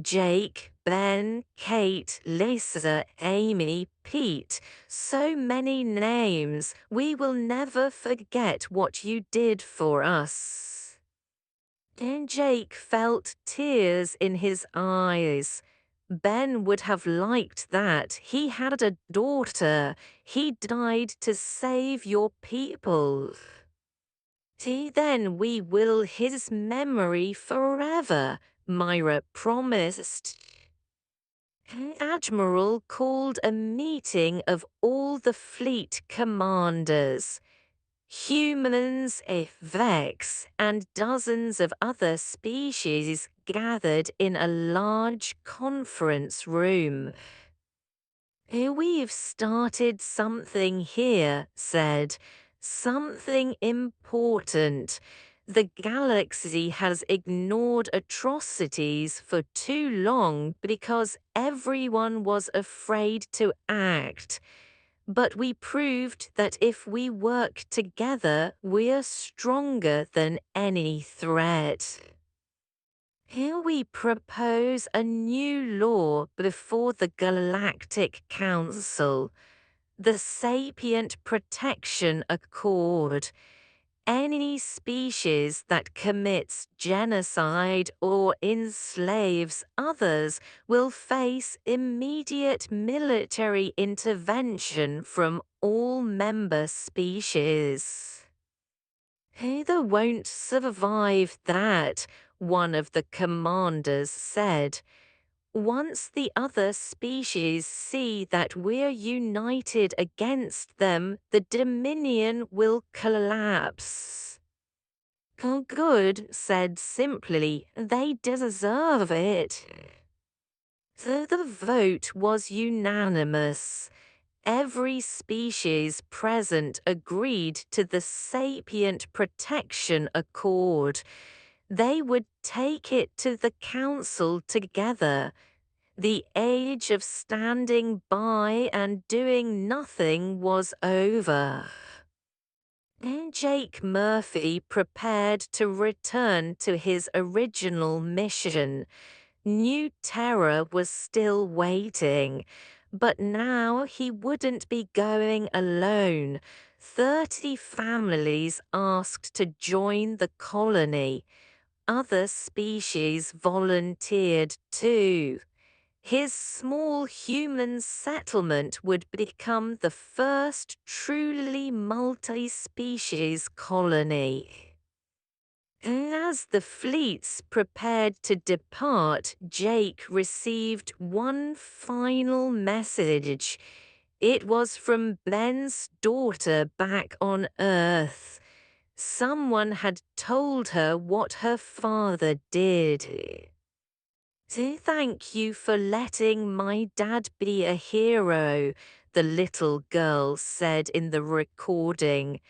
Jake, Ben, Kate, Lisa, Amy, Pete. So many names. We will never forget what you did for us." And Jake felt tears in his eyes. Ben would have liked that. He had a daughter. He died to save your people. "Then we will his memory forever," Myra promised. Admiral called a meeting of all the fleet commanders. Humans, Vex, and dozens of other species gathered in a large conference room. "We've started something here," said. "Something important. The galaxy has ignored atrocities for too long because everyone was afraid to act. But we proved that if we work together, we're stronger than any threat. Here we propose a new law before the Galactic Council, the Sapient Protection Accord. Any species that commits genocide or enslaves others will face immediate military intervention from all member species." "They won't survive that," one of the commanders said. "Once the other species see that we're united against them, the Dominion will collapse." "Oh, good," said simply. "They deserve it." So the vote was unanimous. Every species present agreed to the Sapient Protection Accord. They would take it to the council together. The age of standing by and doing nothing was over. And Jake Murphy prepared to return to his original mission. New terror was still waiting, but now he wouldn't be going alone. 30 families asked to join the colony. Other species volunteered too. His small human settlement would become the first truly multi-species colony. As the fleets prepared to depart, Jake received one final message. It was from Ben's daughter back on Earth. Someone had told her what her father did. Thank you for letting my dad be a hero, the little girl said in the recording.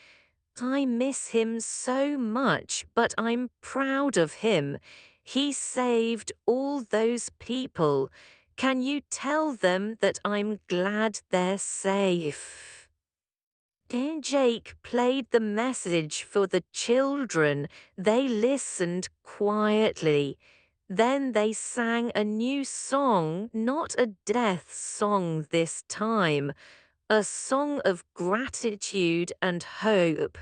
I miss him so much, but I'm proud of him. He saved all those people. Can you tell them that I'm glad they're safe? Jake played the message for the children. They listened quietly. Then they sang a new song, not a death song this time, a song of gratitude and hope.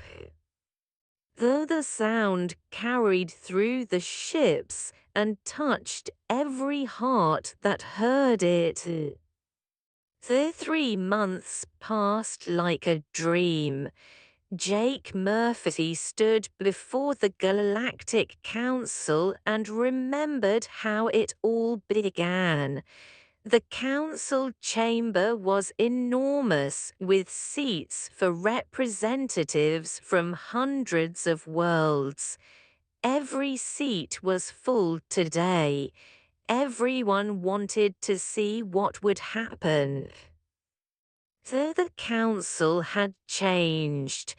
Though the sound carried through the ships and touched every heart that heard it. The 3 months passed like a dream. Jake Murphy stood before the Galactic Council and remembered how it all began. The council chamber was enormous, with seats for representatives from hundreds of worlds. Every seat was full today. Everyone wanted to see what would happen. So the council had changed.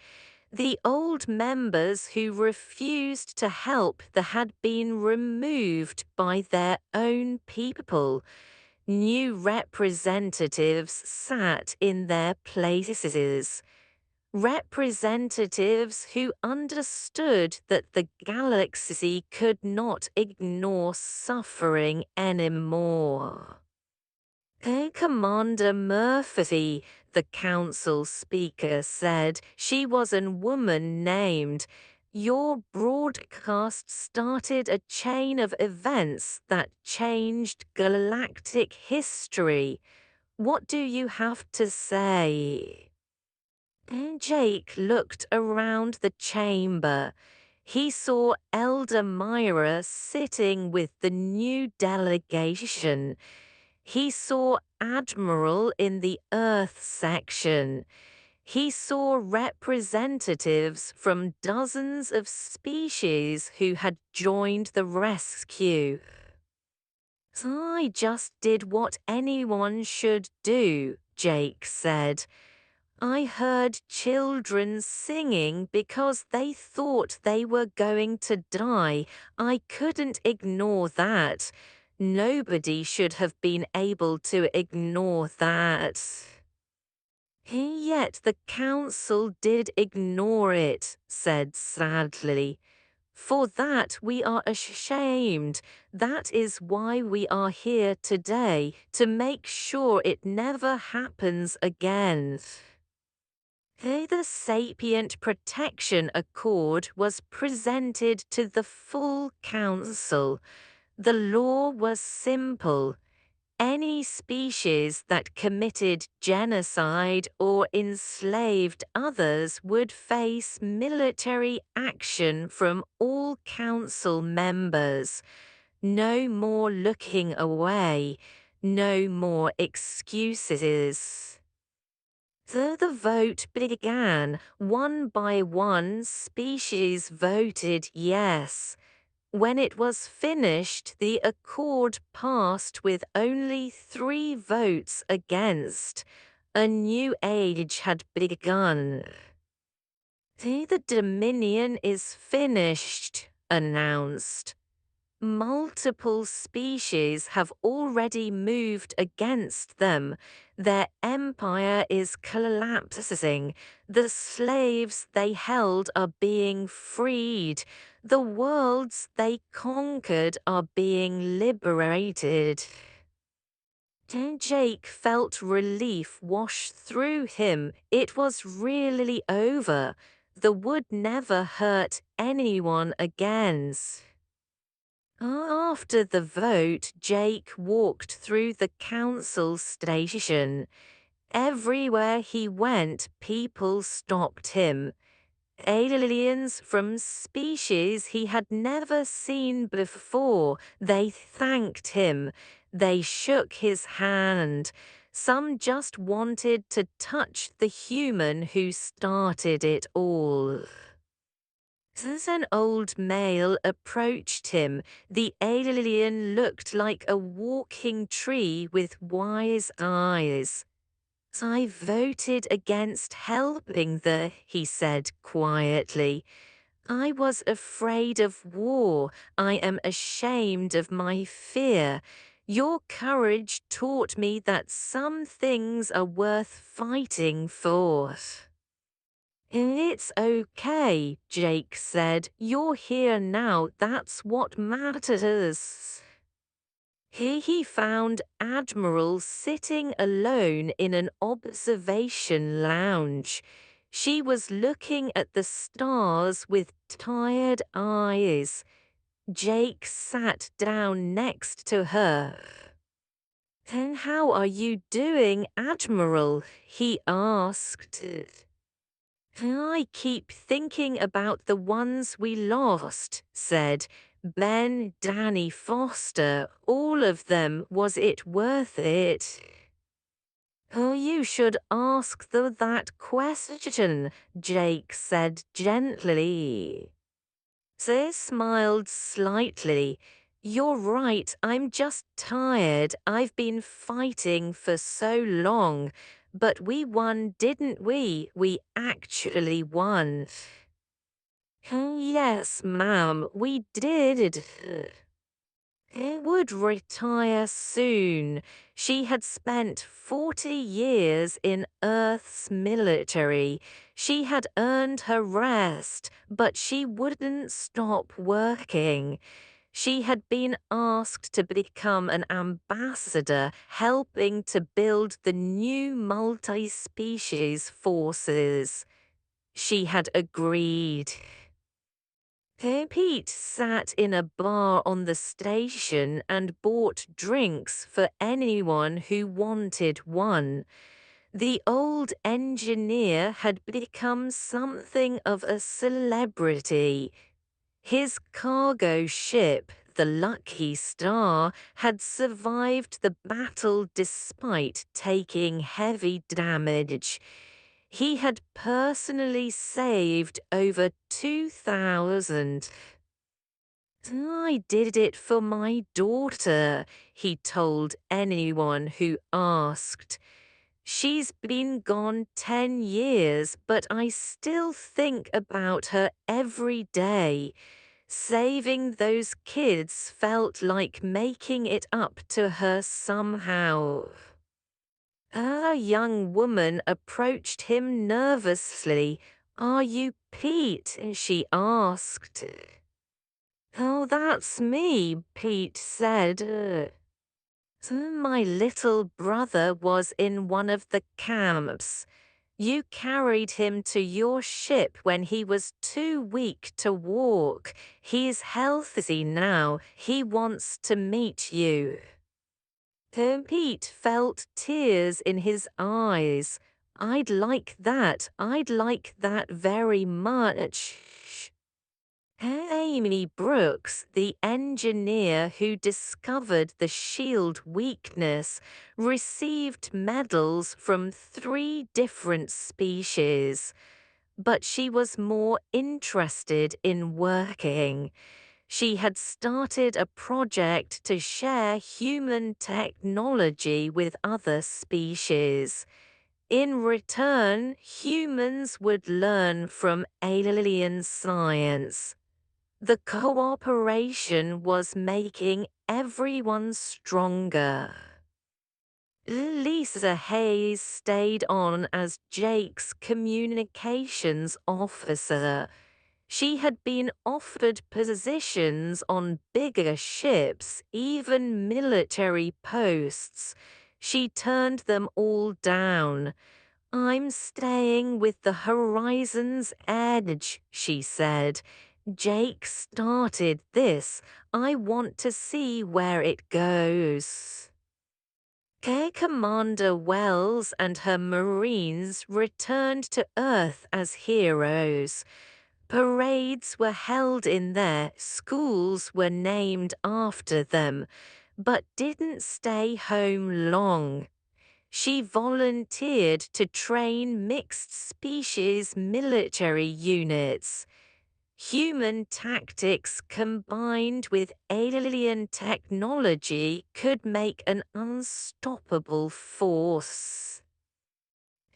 The old members who refused to help had been removed by their own people. New representatives sat in their places. Representatives who understood that the galaxy could not ignore suffering anymore. Commander Murphy, the council speaker said, she was a woman named. Your broadcast started a chain of events that changed galactic history. What do you have to say? Jake looked around the chamber. He saw Elder Myra sitting with the new delegation. He saw Admiral in the Earth section. He saw representatives from dozens of species who had joined the rescue. I just did what anyone should do, Jake said. I heard children singing because they thought they were going to die. I couldn't ignore that. Nobody should have been able to ignore that. Yet the council did ignore it, said sadly. For that we are ashamed. That is why we are here today, to make sure it never happens again. The Sapient Protection Accord was presented to the full council. The law was simple. Any species that committed genocide or enslaved others would face military action from all council members. No more looking away. No more excuses. The vote began. One by one, species voted yes. When it was finished, the accord passed with only 3 votes against. A new age had begun. The Dominion is finished, announced. Multiple species have already moved against them. Their empire is collapsing. The slaves they held are being freed. The worlds they conquered are being liberated. Jake felt relief wash through him. It was really over. The would never hurt anyone again. After the vote, Jake walked through the council station. Everywhere he went, people stopped him. Aliens from species he had never seen before. They thanked him. They shook his hand. Some just wanted to touch the human who started it all. As an old male approached him, the alien looked like a walking tree with wise eyes. I voted against helping he said quietly. I was afraid of war. I am ashamed of my fear. Your courage taught me that some things are worth fighting for. It's okay, Jake said. You're here now. That's what matters. Here he found Admiral sitting alone in an observation lounge. She was looking at the stars with tired eyes. Jake sat down next to her. Then how are you doing, Admiral? He asked. I keep thinking about the ones we lost, said Ben, Danny, Foster, all of them. Was it worth it? Oh, you should ask that question, Jake said gently. They smiled slightly. You're right, I'm just tired. I've been fighting for so long. But we won, didn't we? We actually won. Yes, ma'am, we did. He would retire soon. She had spent 40 years in Earth's military. She had earned her rest, but she wouldn't stop working. She had been asked to become an ambassador, helping to build the new multi-species forces. She had agreed. Pete sat in a bar on the station and bought drinks for anyone who wanted one. The old engineer had become something of a celebrity. His cargo ship, the Lucky Star, had survived the battle despite taking heavy damage. He had personally saved over 2,000. I did it for my daughter, he told anyone who asked. She's been gone 10 years, but I still think about her every day. Saving those kids felt like making it up to her somehow. A young woman approached him nervously. Are you Pete? She asked. Oh, that's me, Pete said. My little brother was in one of the camps. You carried him to your ship when he was too weak to walk. He's healthy now. He wants to meet you. Pete felt tears in his eyes. I'd like that. I'd like that very much. Amy Brooks, the engineer who discovered the shield weakness, received medals from 3 different species. But she was more interested in working. She had started a project to share human technology with other species. In return, humans would learn from alien science. The cooperation was making everyone stronger. Lisa Hayes stayed on as Jake's communications officer. She had been offered positions on bigger ships, even military posts. She turned them all down. I'm staying with the Horizon's Edge, she said. Jake started this. I want to see where it goes. Air Commander Wells and her Marines returned to Earth as heroes. Parades were held in there, schools were named after them, but didn't stay home long. She volunteered to train mixed species military units. Human tactics combined with alien technology could make an unstoppable force.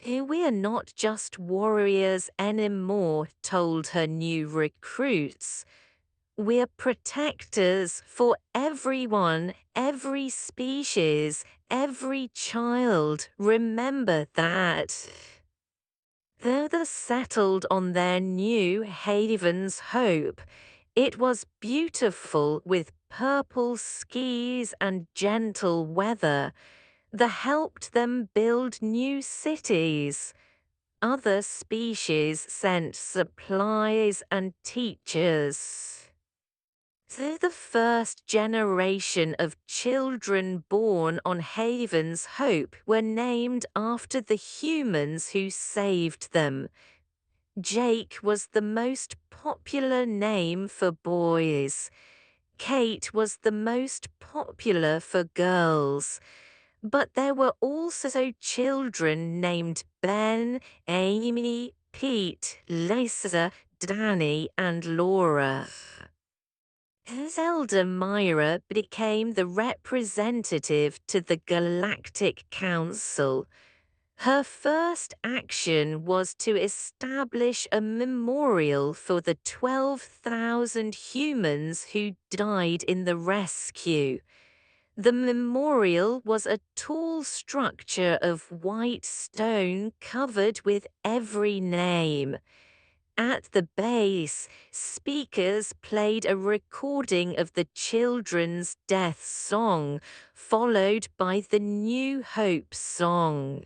We are not just warriors anymore, told her new recruits. We're protectors for everyone, every species, every child. Remember that. Though they settled on their new Haven's Hope, it was beautiful with purple skies and gentle weather that helped them build new cities. Other species sent supplies and teachers. So the first generation of children born on Haven's Hope were named after the humans who saved them. Jake was the most popular name for boys. Kate was the most popular for girls. But there were also children named Ben, Amy, Pete, Lisa, Danny, and Laura. His elder Myra became the representative to the Galactic Council. Her first action was to establish a memorial for the 12,000 humans who died in the rescue. The memorial was a tall structure of white stone covered with every name. At the base, speakers played a recording of the children's death song, followed by the New Hope song.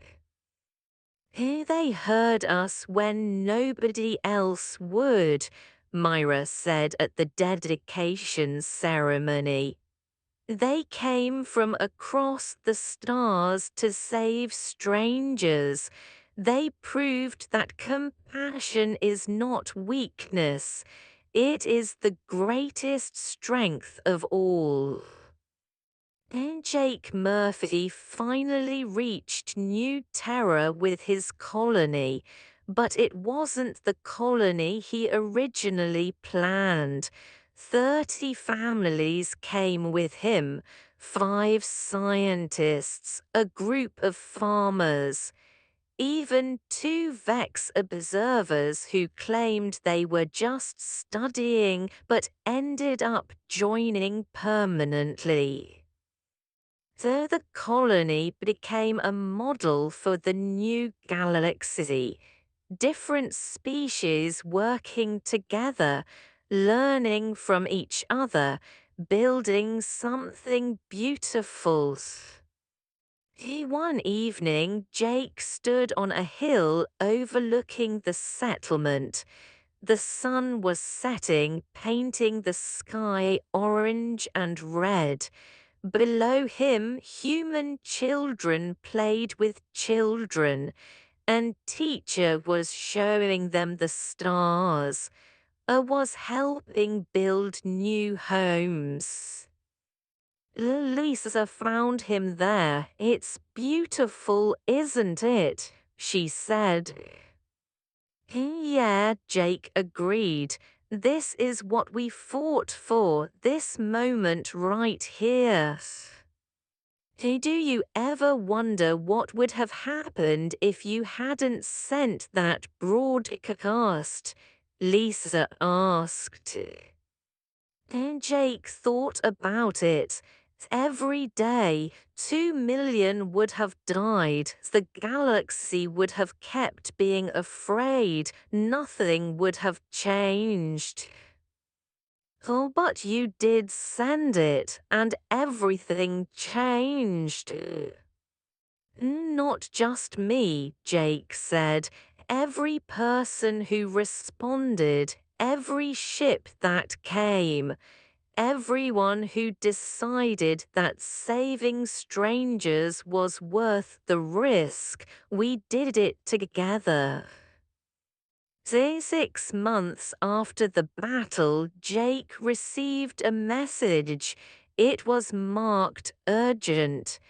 They heard us when nobody else would, Myra said at the dedication ceremony. They came from across the stars to save strangers. They proved that compassion is not weakness. It is the greatest strength of all. And Jake Murphy finally reached New Terra with his colony, but it wasn't the colony he originally planned. 30 families came with him, 5 scientists, a group of farmers, even 2 Vex observers who claimed they were just studying but ended up joining permanently. So the colony became a model for the new galaxy. Different species working together, learning from each other, building something beautiful. One evening, Jake stood on a hill overlooking the settlement. The sun was setting, painting the sky orange and red. Below him, human children played with children, and teacher was showing them the stars, was helping build new homes. Lisa found him there. It's beautiful, isn't it? She said. Yeah, Jake agreed. This is what we fought for, this moment right here. Do you ever wonder what would have happened if you hadn't sent that broadcast? Lisa asked. And Jake thought about it. Every day, 2 million would have died. The galaxy would have kept being afraid. Nothing would have changed. Oh, but you did send it, and everything changed. Not just me, Jake said. Every person who responded, every ship that came, everyone who decided that saving strangers was worth the risk, we did it together. 6 months after the battle, Jake received a message. It was marked urgent.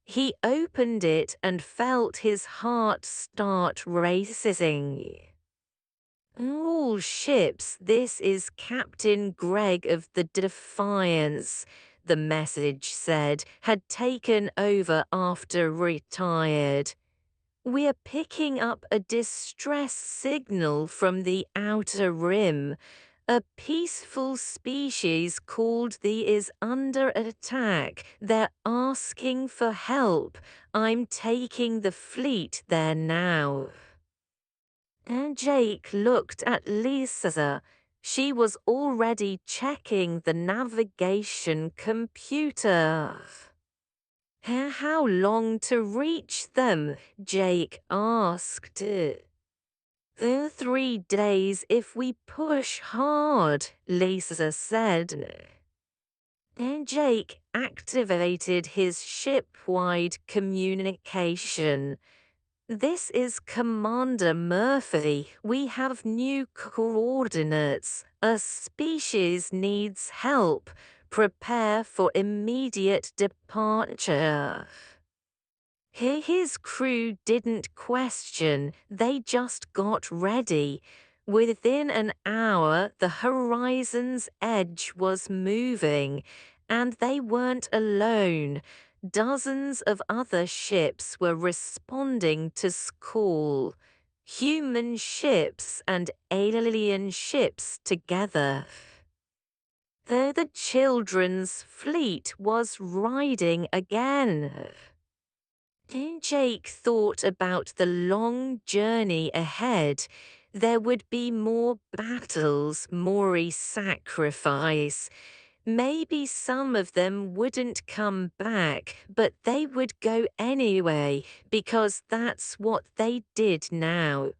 He opened it and felt his heart start racing. All ships, this is Captain Greg of the Defiance, the message said, had taken over after retired. We're picking up a distress signal from the outer rim. A peaceful species called the is under attack. They're asking for help. I'm taking the fleet there now. And Jake looked at Lisa. She was already checking the navigation computer. How long to reach them? Jake asked. 3 days if we push hard, Lisa said. And Jake activated his ship-wide communication. This is Commander Murphy. We have new coordinates. A species needs help. Prepare for immediate departure. His crew didn't question, they just got ready. Within an hour, the horizon's edge was moving, and they weren't alone. Dozens of other ships were responding to call. Human ships and alien ships together. Though the children's fleet was riding again. Jake thought about the long journey ahead. There would be more battles, more sacrifice. Maybe some of them wouldn't come back, but they would go anyway, because that's what they did now.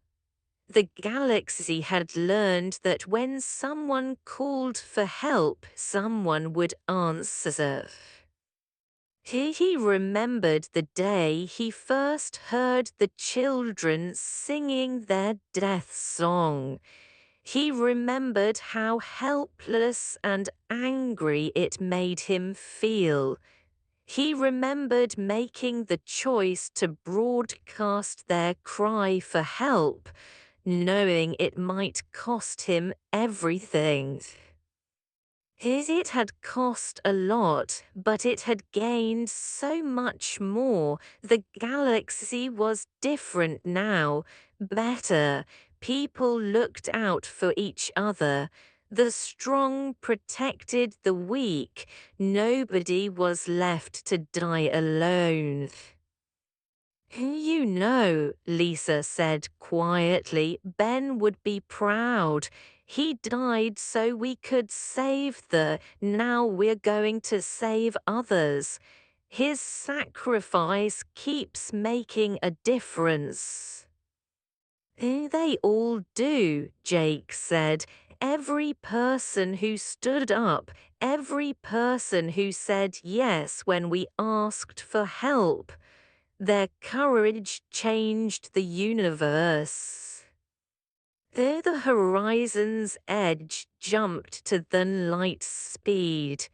The galaxy had learned that when someone called for help, someone would answer. He remembered the day he first heard the children singing their death song. He remembered how helpless and angry it made him feel. He remembered making the choice to broadcast their cry for help, knowing it might cost him everything. It had cost a lot, but it had gained so much more. The galaxy was different now, better. People looked out for each other. The strong protected the weak. Nobody was left to die alone. You know, Lisa said quietly, Ben would be proud. He died so we could save now we're going to save others. His sacrifice keeps making a difference. They all do, Jake said. Every person who stood up, every person who said yes when we asked for help. Their courage changed the universe. There the horizon's edge jumped to the light speed.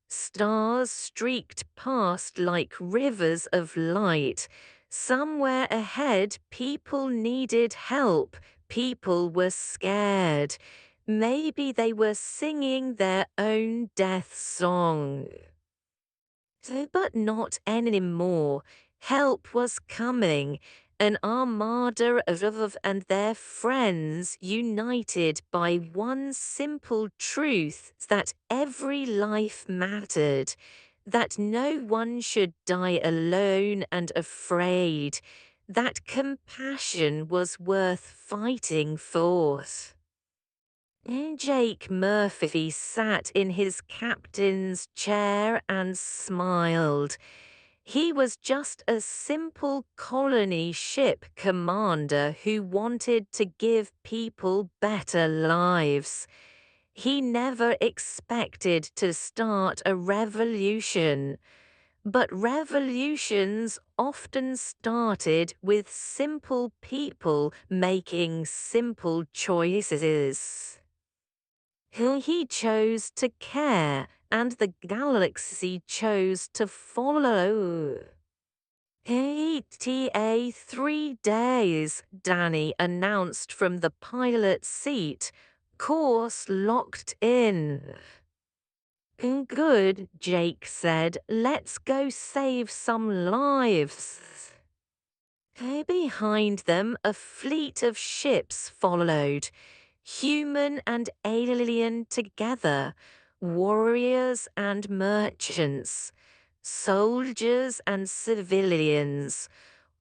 Stars streaked past like rivers of light. Somewhere ahead, people needed help. People were scared. Maybe they were singing their own death song. But not anymore. Help was coming. An armada of and their friends united by one simple truth that every life mattered, that no one should die alone and afraid, that compassion was worth fighting for. Jake Murphy sat in his captain's chair and smiled. He was just a simple colony ship commander who wanted to give people better lives. He never expected to start a revolution. But revolutions often started with simple people making simple choices. He chose to care, and the galaxy chose to follow. ETA 3 days, Danny announced from the pilot's seat. Course locked in. Good, Jake said. Let's go save some lives. Behind them, a fleet of ships followed, human and alien together, warriors and merchants, soldiers and civilians,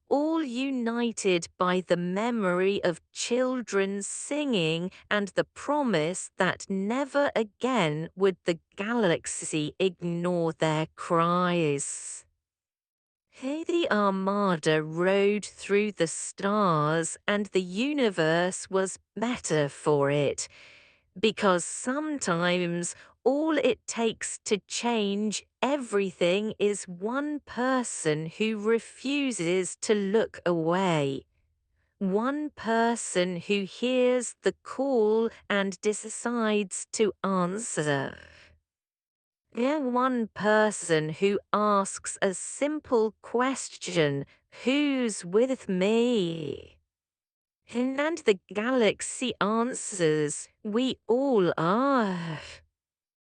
all united by the memory of children singing and the promise that never again would the galaxy ignore their cries. The Armada rode through the stars, and the universe was better for it, because sometimes all it takes to change everything is one person who refuses to look away. One person who hears the call and decides to answer. One person who asks a simple question, who's with me? And the galaxy answers, we all are.